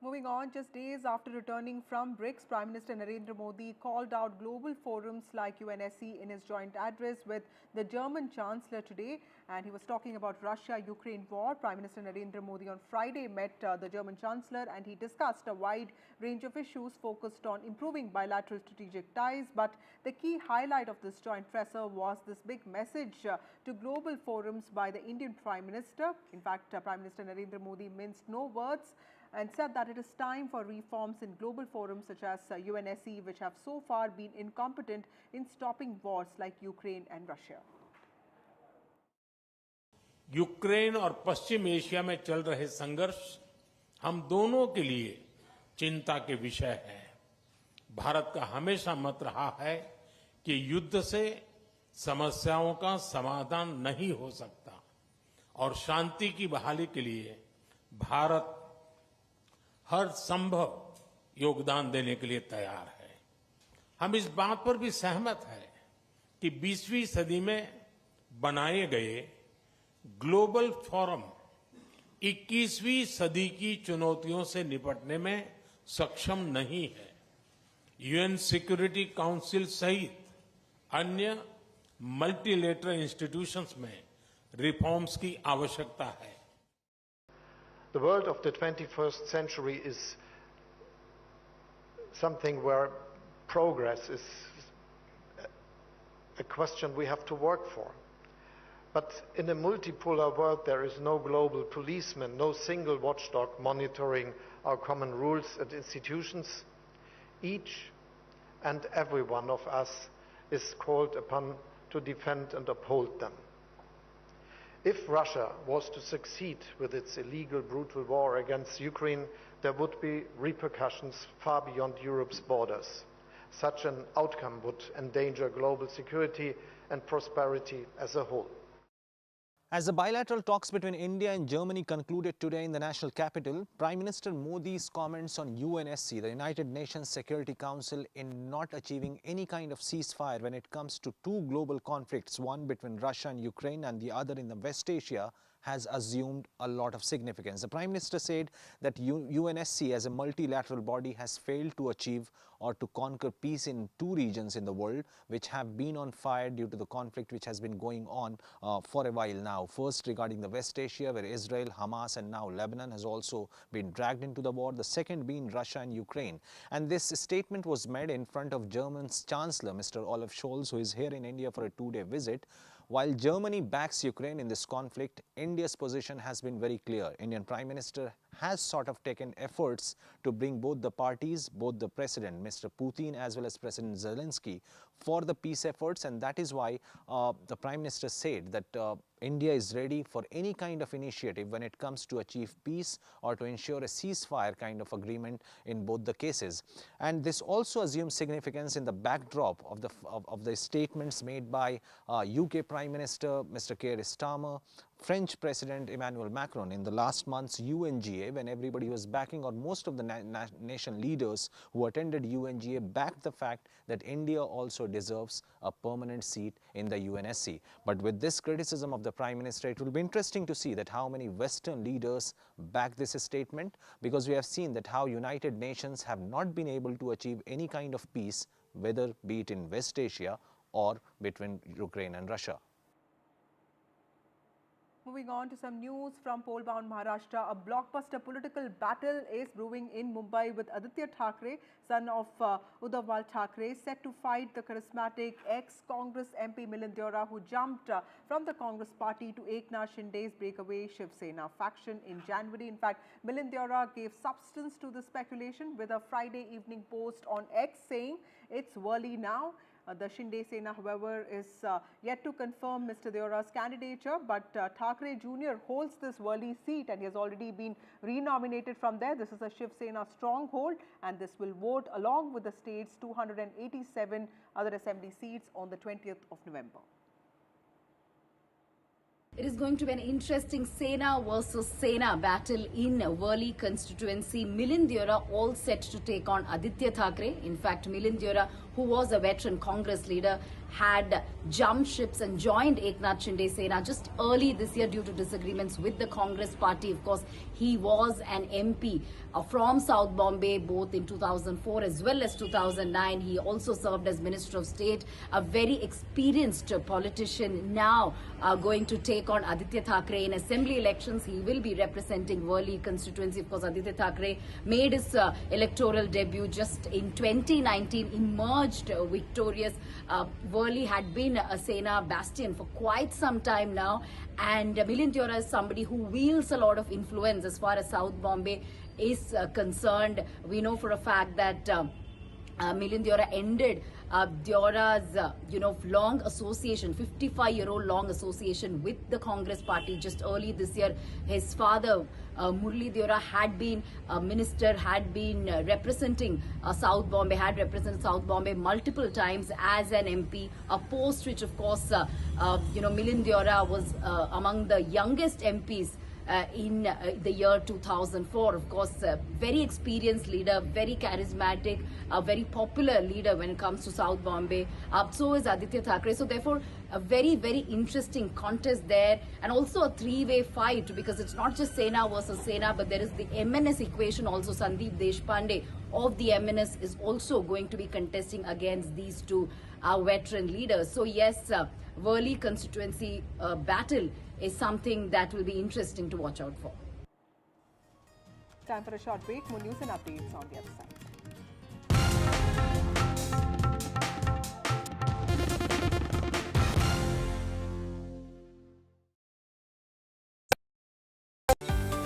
Moving on, just days after returning from BRICS, Prime Minister Narendra Modi called out global forums like UNSC in his joint address with the German Chancellor today, and he was talking about Russia-Ukraine war. Prime Minister Narendra Modi on Friday met the German Chancellor and he discussed a wide range of issues focused on improving bilateral strategic ties. But the key highlight of this joint presser was this big message to global forums by the Indian Prime Minister. In fact, Prime Minister Narendra Modi minced no words and said that it is time for reforms in global forums such as UNSC, which have so far been incompetent in stopping wars like Ukraine and Russia. Ukraine और पश्चिम Asia में चल रहे संघर्ष हम दोनों के लिए चिंता के विषय है। भारत का हमेशा मत रहा है कि युद्ध से समस्याओं का समाधान नहीं हो सकता और शांति की बहाली के लिए भारत हर संभव योगदान देने के लिए तैयार है। हम इस बात पर भी सहमत हैं कि 20वीं सदी में बनाए गए ग्लोबल फोरम 21वीं सदी की चुनौतियों से निपटने में सक्षम नहीं है। यूएन सिक्योरिटी काउंसिल सहित अन्य मल्टीलेटरल इंस्टीट्यूशंस में रिफॉर्म्स की आवश्यकता है। The world of the 21st century is something where progress is a question we have to work for. But in a multipolar world, there is no global policeman, no single watchdog monitoring our common rules and institutions. Each and every one of us is called upon to defend and uphold them. If Russia was to succeed with its illegal, brutal war against Ukraine, there would be repercussions far beyond Europe's borders. Such an outcome would endanger global security and prosperity as a whole. As the bilateral talks between India and Germany concluded today in the national capital, Prime Minister Modi's comments on UNSC, the United Nations Security Council, in not achieving any kind of ceasefire when it comes to two global conflicts, one between Russia and Ukraine and the other in the West Asia, has assumed a lot of significance. The Prime Minister said that UNSC as a multilateral body has failed to achieve or to conquer peace in two regions in the world which have been on fire due to the conflict which has been going on for a while now. First, regarding the West Asia, where Israel, Hamas and now Lebanon has also been dragged into the war. The second being Russia and Ukraine. And this statement was made in front of German's Chancellor, Mr. Olaf Scholz, who is here in India for a two-day visit. While Germany backs Ukraine in this conflict, India's position has been very clear. Indian Prime Minister has sort of taken efforts to bring both the parties, both the President, Mr. Putin, as well as President Zelensky, for the peace efforts. And that is why the Prime Minister said that India is ready for any kind of initiative when it comes to achieve peace or to ensure a ceasefire kind of agreement in both the cases. And this also assumes significance in the backdrop of the statements made by UK Prime Minister Mr. Keir Starmer, French President Emmanuel Macron in the last month's UNGA, when everybody was backing, or most of the nation leaders who attended UNGA backed the fact that India also deserves a permanent seat in the UNSC. But with this criticism of the Prime Minister, it will be interesting to see that how many Western leaders back this statement, because we have seen that how United Nations have not been able to achieve any kind of peace, whether be it in West Asia or between Ukraine and Russia. Moving on to some news from pole-bound Maharashtra, a blockbuster political battle is brewing in Mumbai with Aditya Thackeray, son of Uddhav Thackeray, set to fight the charismatic ex-Congress MP Milind Deora, who jumped from the Congress party to Eknath Shinde's breakaway Shiv Sena faction in January. In fact, Milind Deora gave substance to the speculation with a Friday evening post on X saying, "It's early now." The Shinde Sena, however, is yet to confirm Mr. Deora's candidature, but Thackeray Jr. holds this Worli seat and he has already been renominated from there. This is a Shiv Sena stronghold, and this will vote along with the state's 287 other assembly seats on the 20th of November. It is going to be an interesting Sena versus Sena battle in Worli constituency. Milind Deora all set to take on Aditya Thackeray. In fact, Milind Deora, who was a veteran Congress leader, had jumped ships and joined Eknath Shinde Sena just early this year due to disagreements with the Congress party. Of course, he was an MP from South Bombay both in 2004 as well as 2009. He also served as Minister of State, a very experienced politician, now going to take on Aditya Thackeray in assembly elections. He will be representing Worli constituency. Of course, Aditya Thackeray made his electoral debut just in 2019, emerged victorious. Worli had been a Sena bastion for quite some time now, and Milind Deora is somebody who wields a lot of influence as far as South Bombay is concerned. We know for a fact that Milind Deora ended Deora's, long association, 55-year-old long association with the Congress party just early this year. His father, Murli Deora, had been a minister, had been representing South Bombay, had represented South Bombay multiple times as an MP, a post which, of course, Milind Deora was among the youngest MPs in the year 2004. Of course, very experienced leader, very charismatic, a very popular leader when it comes to South Bombay. So is Aditya Thackeray. So therefore, a very, very interesting contest there, and also a three-way fight, because it's not just Sena versus Sena, but there is the MNS equation also. Sandeep Deshpande of the MNS is also going to be contesting against these two veteran leaders. So yes, Worli constituency battle is something that will be interesting to watch out for. Time for a short break. More news and updates on the other side.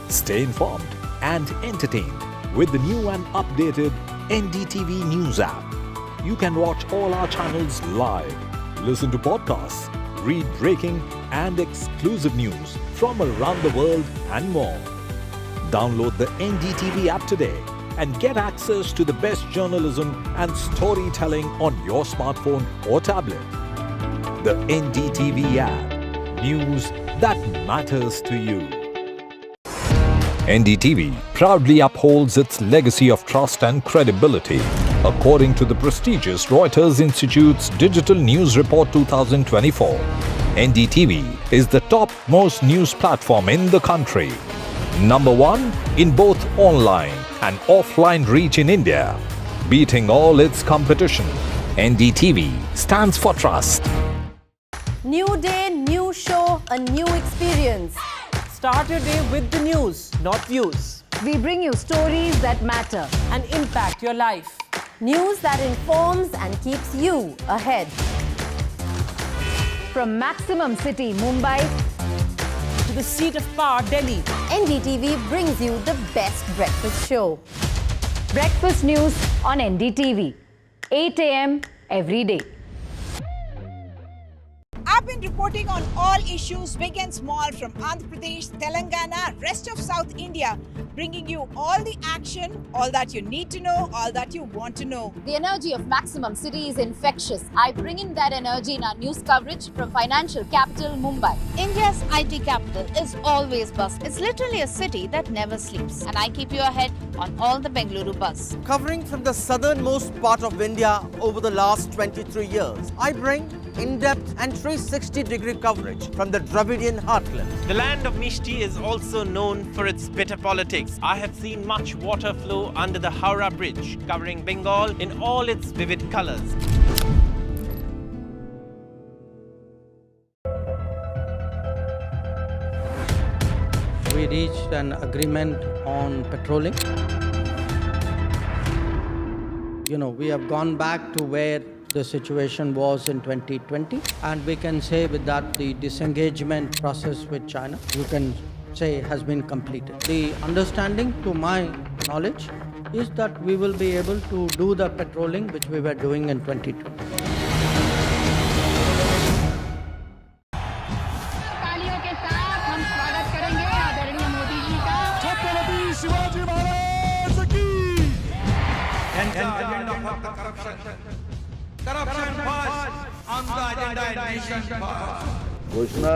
Stay informed and entertained with the new and updated NDTV News app. You can watch all our channels live, listen to podcasts, read breaking and exclusive news from around the world and more. Download the NDTV app today and get access to the best journalism and storytelling on your smartphone or tablet. The NDTV app. News that matters to you. NDTV proudly upholds its legacy of trust and credibility. According to the prestigious Reuters Institute's Digital News Report 2024, NDTV is the topmost news platform in the country. Number 1 in both online and offline reach in India. Beating all its competition, NDTV stands for trust. New day, new show, a new experience. Start your day with the news, not views. We bring you stories that matter and impact your life. News that informs and keeps you ahead. From Maximum City, Mumbai, to the seat of power, Delhi, NDTV brings you the best breakfast show. Breakfast news on NDTV, 8 a.m. every day. अब have been reporting on all issues, big and small, from Andhra Pradesh, Telangana, rest of South India, bringing you all the action, all that you need to know, all that you want to know. The energy of Maximum City is infectious. I bring in that energy in our news coverage from financial capital Mumbai. India's IT capital is always buzz. It's literally a city that never sleeps. And I keep you ahead on all the Bengaluru buzz. Covering from the southernmost part of India over the last 23 years, I bring in-depth and 360-degree coverage from the Dravidian heartland. The land of Mishti is also known for its bitter politics. I have seen much water flow under the Howrah Bridge, covering Bengal in all its vivid colors. We reached an agreement on petroling. We have gone back to where the situation was in 2020, and we can say with that the disengagement process with China, you can say, has been completed. The understanding, to my knowledge, is that we will be able to do the petroling which we were doing in 2020. घोषणा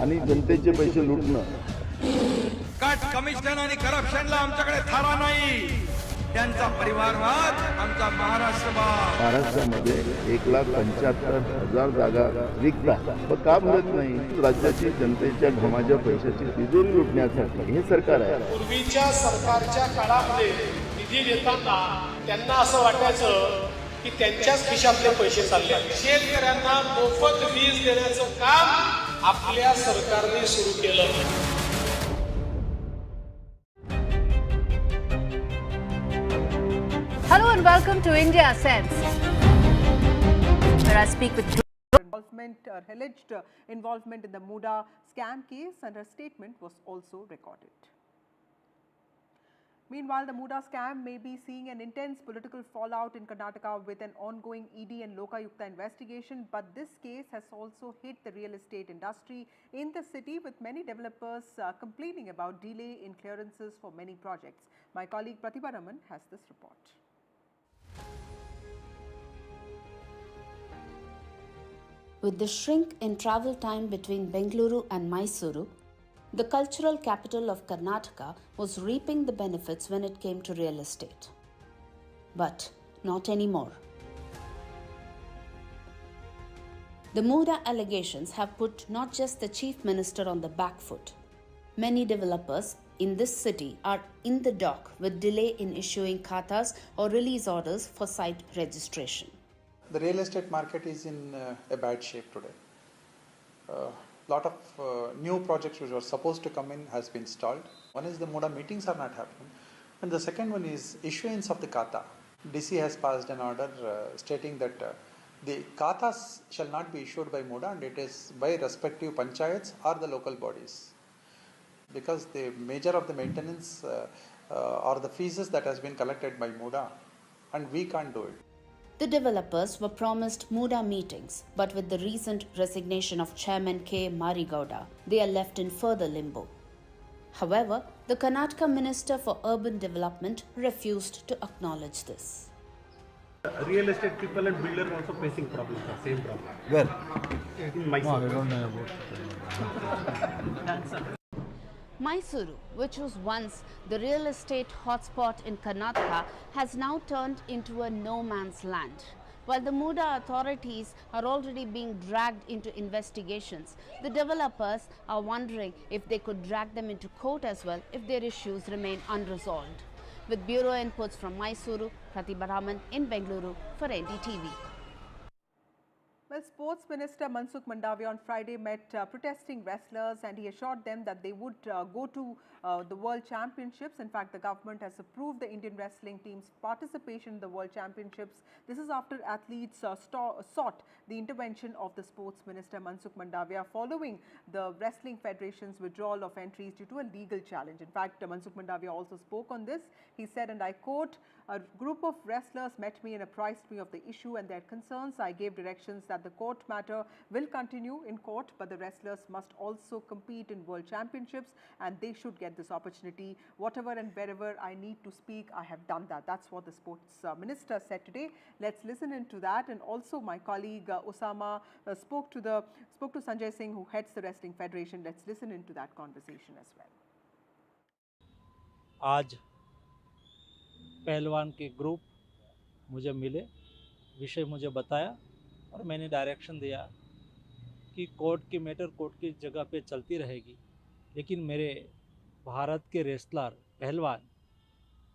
आणि जनतेचे पैसे लुटणं. Cut commission आणि करप्शनला आमच्याकडे थारा नाही. त्यांचा परिवारवाद आमचा महाराष्ट्रवाद. महाराष्ट्रामध्ये 1,75,000 जागा रिक्त आहेत. पण का भरत नाही? राज्याची जनतेच्या घमाच्या पैशाची तिजोरी लुटण्यासाठी हे सरकार आहे. पूर्वीच्या सरकारच्या काळामध्ये निधी देताना त्यांना असं वाटायचं की त्यांच्याच खिशातले पैसे चालले. शेतकऱ्यांना मोफत वीज देण्याचं काम आपल्या सरकारने सुरू केलं. Hello and welcome to India Sense, where I speak with alleged involvement in the Muda scam case, and her statement was also recorded. Meanwhile, the Muda scam may be seeing an intense political fallout in Karnataka with an ongoing ED and Lokayukta investigation, but this case has also hit the real estate industry in the city, with many developers complaining about delay in clearances for many projects. My colleague Pratibha Raman has this report. With the shrink in travel time between Bengaluru and Mysuru, the cultural capital of Karnataka was reaping the benefits when it came to real estate. But not anymore. The Muda allegations have put not just the chief minister on the back foot. Many developers in this city are in the dock with delay in issuing khatas or release orders for site registration. The real estate market is in a bad shape today. Lot of new projects which were supposed to come in has been stalled. One is the Muda meetings are not happening, and the second one is issuance of the kata. DC has passed an order stating that the katas shall not be issued by Muda, and it is by respective panchayats or the local bodies, because the major of the maintenance or the fees that has been collected by Muda, and we can't do it. The developers were promised Muda meetings, but with the recent resignation of Chairman K. Marigowda, they are left in further limbo. However, the Karnataka Minister for Urban Development refused to acknowledge this. Real estate people and builders are also facing problems, same problem. Where? In Mysore. No, I don't know about it. Mysuru, which was once the real estate hotspot in Karnataka, has now turned into a no man's land. While the Muda authorities are already being dragged into investigations, the developers are wondering if they could drag them into court as well if their issues remain unresolved. With bureau inputs from Mysuru, Pratibha Raman in Bengaluru for NDTV. Well, Sports Minister Mansukh Mandavia on Friday met protesting wrestlers, and he assured them that they would go to the World Championships. In fact, the government has approved the Indian wrestling team's participation in the World Championships. This is after athletes sought the intervention of the Sports Minister Mansukh Mandavia following the Wrestling Federation's withdrawal of entries due to a legal challenge. In fact, Mansukh Mandavia also spoke on this. He said, and I quote, "A group of wrestlers met me and apprised me of the issue and their concerns. I gave directions that the the court matter will continue in court, but the wrestlers must also compete in world championships and they should get this opportunity. Whatever and wherever I need to speak, I have done that. That's what the sports minister said today. Let's listen into that. And also my colleague Osama spoke to Sanjay Singh, who heads the Wrestling Federation. Let's listen into that conversation as well. आज पहलवान के group मुझे मिले, विषय मुझे बताया और मैंने डायरेक्शन दिया कि कोर्ट की मैटर कोर्ट की जगह पे चलती रहेगी, लेकिन मेरे भारत के रेसलर पहलवान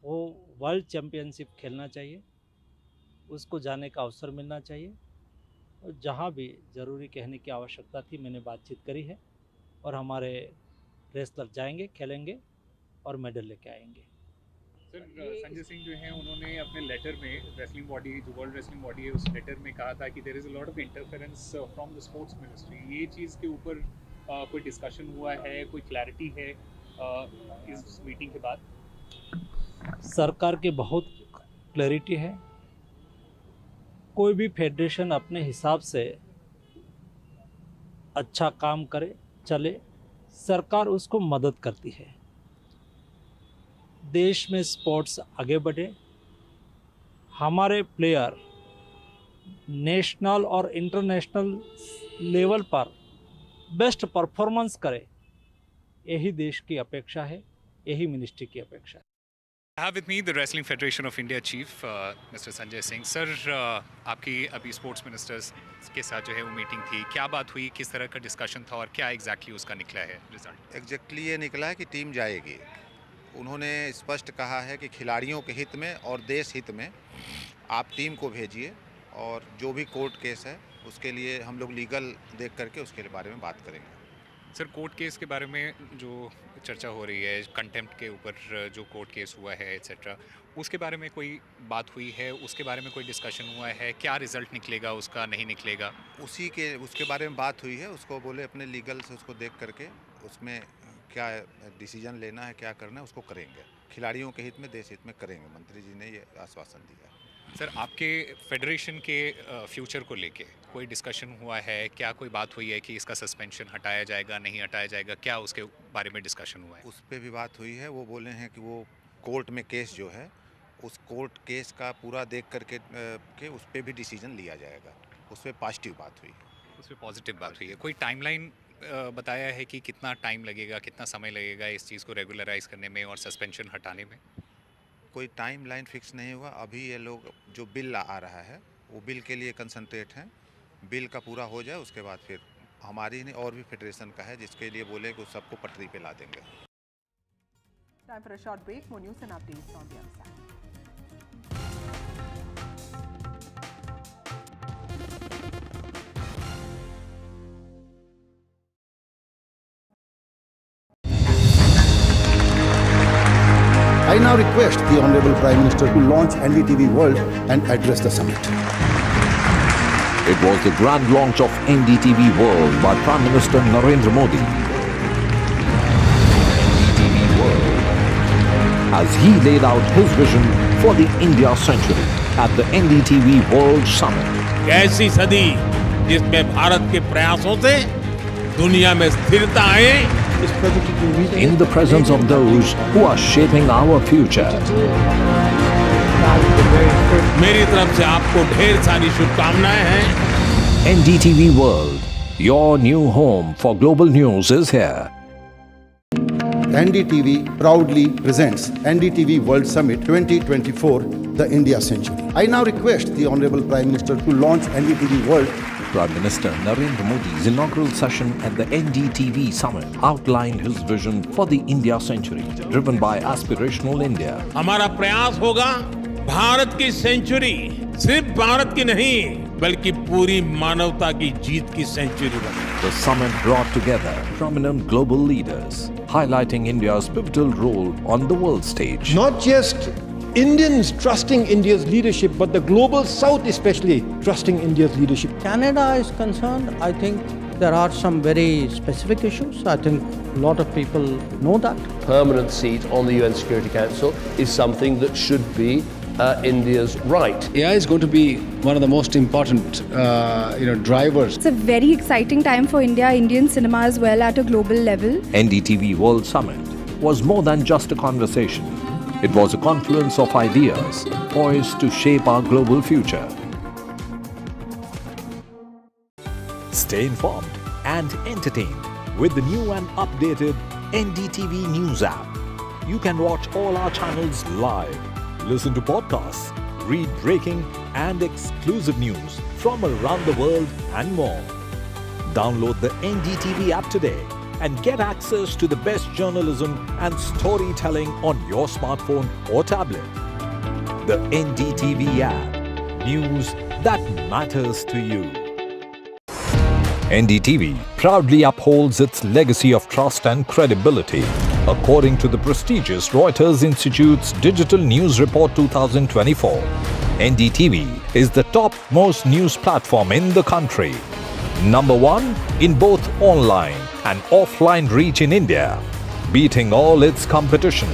वो वर्ल्ड चैम्पियनशिप खेलना चाहिए, उसको जाने का अवसर मिलना चाहिए और जहाँ भी ज़रूरी कहने की आवश्यकता थी मैंने बातचीत करी है और हमारे रेसलर जाएंगे, खेलेंगे और मेडल लेके आएंगे। सर, संजय सिंह जो हैं उन्होंने अपने लेटर में रेसलिंग बॉडी जो वर्ल्ड रेसलिंग बॉडी है उस लेटर में कहा था कि there is a lot of interference from the sports ministry. ये चीज़ के ऊपर कोई डिस्कशन हुआ है, कोई क्लैरिटी है इस मीटिंग के बाद? सरकार की बहुत क्लैरिटी है। कोई भी फेडरेशन अपने हिसाब से अच्छा काम करे, चले, सरकार उसको मदद करती है। देश में स्पोर्ट्स आगे बढ़े, हमारे प्लेयर नेशनल और इंटरनेशनल लेवल पर बेस्ट परफॉर्मेंस करे, यही देश की अपेक्षा है, यही मिनिस्ट्री की अपेक्षा है। I have with me the Wrestling Federation of India Chief, Mr. Sanjay Singh. Sir, आपकी अभी स्पोर्ट्स मिनिस्टर्स के साथ जो है वो मीटिंग थी, क्या बात हुई, किस तरह का डिस्कशन था और क्या एग्जैक्टली उसका निकला है रिजल्ट? एग्जैक्टली ये निकला है कि टीम जाएगी। उन्होंने स्पष्ट कहा है कि खिलाड़ियों के हित में और देश हित में आप टीम को भेजिए और जो भी कोर्ट केस है उसके लिए हम लोग लीगल देख करके उसके बारे में बात करेंगे। सर, कोर्ट केस के बारे में जो चर्चा हो रही है, कंटेम्प्ट के ऊपर जो कोर्ट केस हुआ है एट्सेट्रा, उसके बारे में कोई बात हुई है, उसके बारे में कोई डिस्कशन हुआ है, क्या रिजल्ट निकलेगा उसका, नहीं निकलेगा? उसके बारे में बात हुई है, उसको बोले अपने लीगल से उसको देख करके उसमें क्या डिसीजन लेना है, क्या करना है उसको करेंगे। खिलाड़ियों के हित में, देश हित में करेंगे। मंत्री जी ने ये आश्वासन दिया है। सर, आपके फेडरेशन के फ्यूचर को लेके कोई डिस्कशन हुआ है, क्या कोई बात हुई है कि इसका सस्पेंशन हटाया जाएगा, नहीं हटाया जाएगा, क्या उसके बारे में डिस्कशन हुआ है? उस पर भी बात हुई है। वो बोले हैं कि वो कोर्ट में केस जो है उस कोर्ट केस का पूरा देख करके उस पर भी डिसीजन लिया जाएगा। उस पर पॉजिटिव बात हुई है। उस पर पॉजिटिव बात हुई है। कोई टाइमलाइन बताया है कि कितना टाइम लगेगा, कितना समय लगेगा इस चीज़ को रेगुलराइज करने में और सस्पेंशन हटाने में? कोई टाइम लाइन फिक्स नहीं हुआ। अभी ये लोग जो बिल आ रहा है वो बिल के लिए कंसंट्रेट हैं। बिल का पूरा हो जाए उसके बाद फिर हमारी नहीं और भी फेडरेशन का है जिसके लिए बोले कि सबको पटरी पे ला देंगे। Time for a short break. More news and updates on the other side. I now request the Honorable Prime Minister to launch NDTV World and address the summit. It was the grand launch of NDTV World by Prime Minister Narendra Modi. NDTV World, as he laid out his vision for the India century at the NDTV World Summit. ऐसी सदी जिसमें भारत के प्रयासों से दुनिया में स्थिरता आए, in the presence of those who are shaping our future. मेरी तरफ से आपको ढेर सारी शुभकामनाएं हैं। NDTV World, your new home for global news is here. NDTV proudly presents NDTV World Summit 2024, the India Century. I now request the Honorable Prime Minister to launch NDTV World. Prime Minister Narendra Modi's inaugural session at the NDTV Summit outlined his vision for the India century, driven by aspirational India. हमारा प्रयास होगा भारत की century सिर्फ भारत की नहीं बल्कि पूरी मानवता की जीत की सेंचुरी बने। The summit brought together prominent global leaders, highlighting India's pivotal role on the world stage. Not just Indians trusting India's leadership, but the global South especially trusting India's leadership. Canada is concerned, I think there are some very specific issues. I think a lot of people know that. Permanent seat on the UN Security Council is something that should be India's right. AI is going to be one of the most important, drivers. It's a very exciting time for India, Indian cinema as well at a global level. NDTV World Summit was more than just a conversation. It was a confluence of ideas poised to shape our global future. Stay informed and entertained with the new and updated NDTV News app. You can watch all our channels live, listen to podcasts, read breaking and exclusive news from around the world and more. Download the NDTV app today and get access to the best journalism and storytelling on your smartphone or tablet. The NDTV app. News that matters to you. NDTV proudly upholds its legacy of trust and credibility. According to the prestigious Reuters Institute's Digital News Report 2024, NDTV is the topmost news platform in the country. Number one in both online and offline reach in India. Beating all its competition,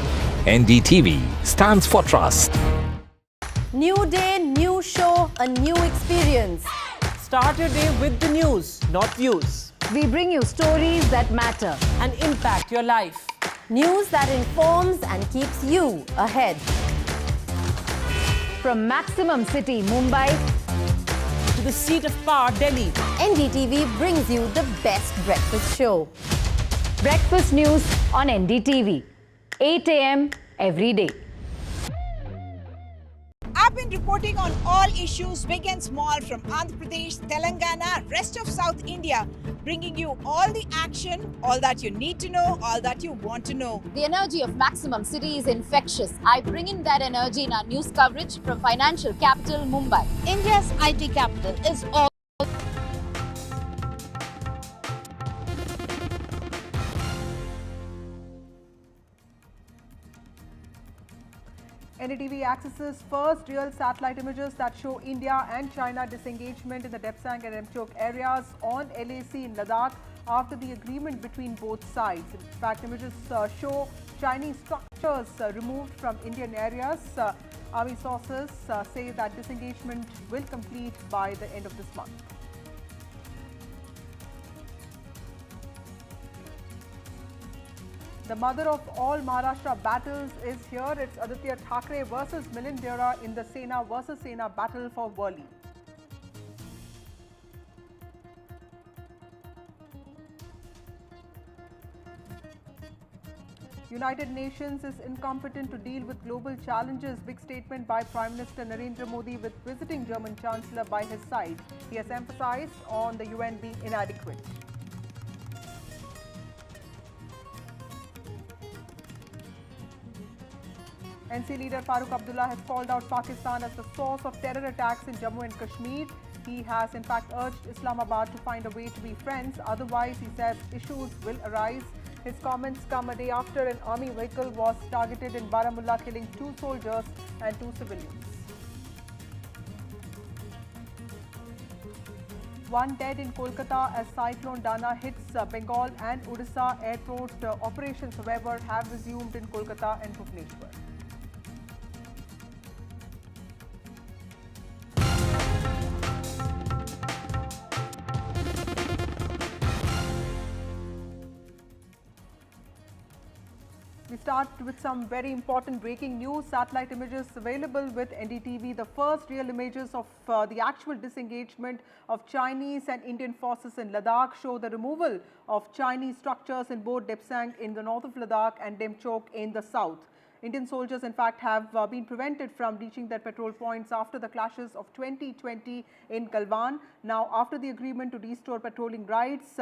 NDTV stands for trust. New day, new show, a new experience. Start your day with the news, not views. We bring you stories that matter and impact your life. News that informs and keeps you ahead. From Maximum City, Mumbai, to the seat of power, Delhi, NDTV brings you the best breakfast show. Breakfast news on NDTV, 8 a.m. every day. I've been reporting on all issues big and small from Andhra Pradesh, Telangana, rest of South India, bringing you all the action, all that you need to know, all that you want to know. The energy of Maximum City is infectious. I bring in that energy in our news coverage from financial capital Mumbai. India's IT capital is all. NDTV accesses first real satellite images that show India and China disengagement in the Depsang and Demchok areas on LAC in Ladakh after the agreement between both sides. In fact, images show Chinese structures removed from Indian areas. Army sources say that disengagement will complete by the end of this month. The mother of all Maharashtra battles is here. It's Aditya Thackeray versus Milind Deora in the Sena versus Sena battle for Worli. United Nations is incompetent to deal with global challenges. Big statement by Prime Minister Narendra Modi with visiting German Chancellor by his side. He has emphasized on the UN being inadequate. NC leader Farooq Abdullah has called out Pakistan as the source of terror attacks in Jammu and Kashmir. He has in fact urged Islamabad to find a way to be friends. Otherwise, he says, issues will arise. His comments come a day after an army vehicle was targeted in Baramulla, killing 2 soldiers and 2 civilians. 1 dead in Kolkata as Cyclone Dana hits Bengal and Odisha. Airport operations, however, have resumed in Kolkata and Bhubaneswar. We start with some very important breaking news. Satellite images available with NDTV. The first real images of the actual disengagement of Chinese and Indian forces in Ladakh show the removal of Chinese structures in both Depsang in the north of Ladakh and Demchok in the south. Indian soldiers, in fact, have been prevented from reaching their patrol points after the clashes of 2020 in Galwan. Now, after the agreement to restore patrolling rights,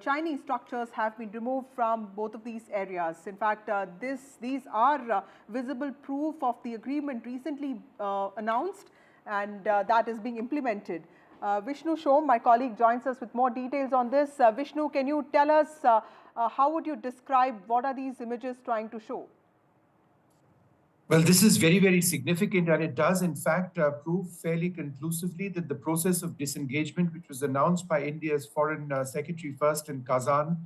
Chinese structures have been removed from both of these areas. In fact, these are visible proof of the agreement recently announced, and that is being implemented. Vishnu Shom, my colleague, joins us with more details on this. Vishnu, can you tell us how would you describe what are these images trying to show? Well, this is very, very significant, and it does, in fact, prove fairly conclusively that the process of disengagement, which was announced by India's Foreign Secretary first in Kazan,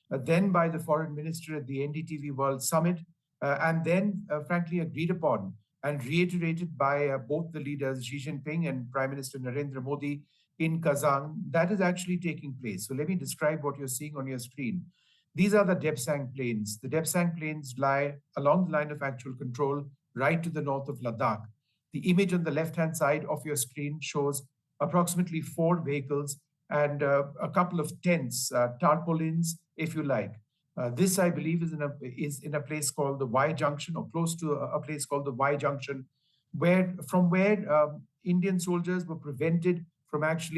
then by the Foreign Minister at the NDTV World Summit, and then, frankly, agreed upon and reiterated by both the leaders, Xi Jinping and Prime Minister Narendra Modi in Kazan, that is actually taking place. So let me describe what you're seeing on your screen. These are the Depsang Plains. The Depsang Plains lie along the line of actual control, right to the north of Ladakh. The image on the left-hand side of your screen shows approximately 4 vehicles and a couple of tents, tarpaulins, if you like. This, I believe, is in a place called the Y Junction, or close to a place called the Y Junction, from where Indian soldiers were prevented from actually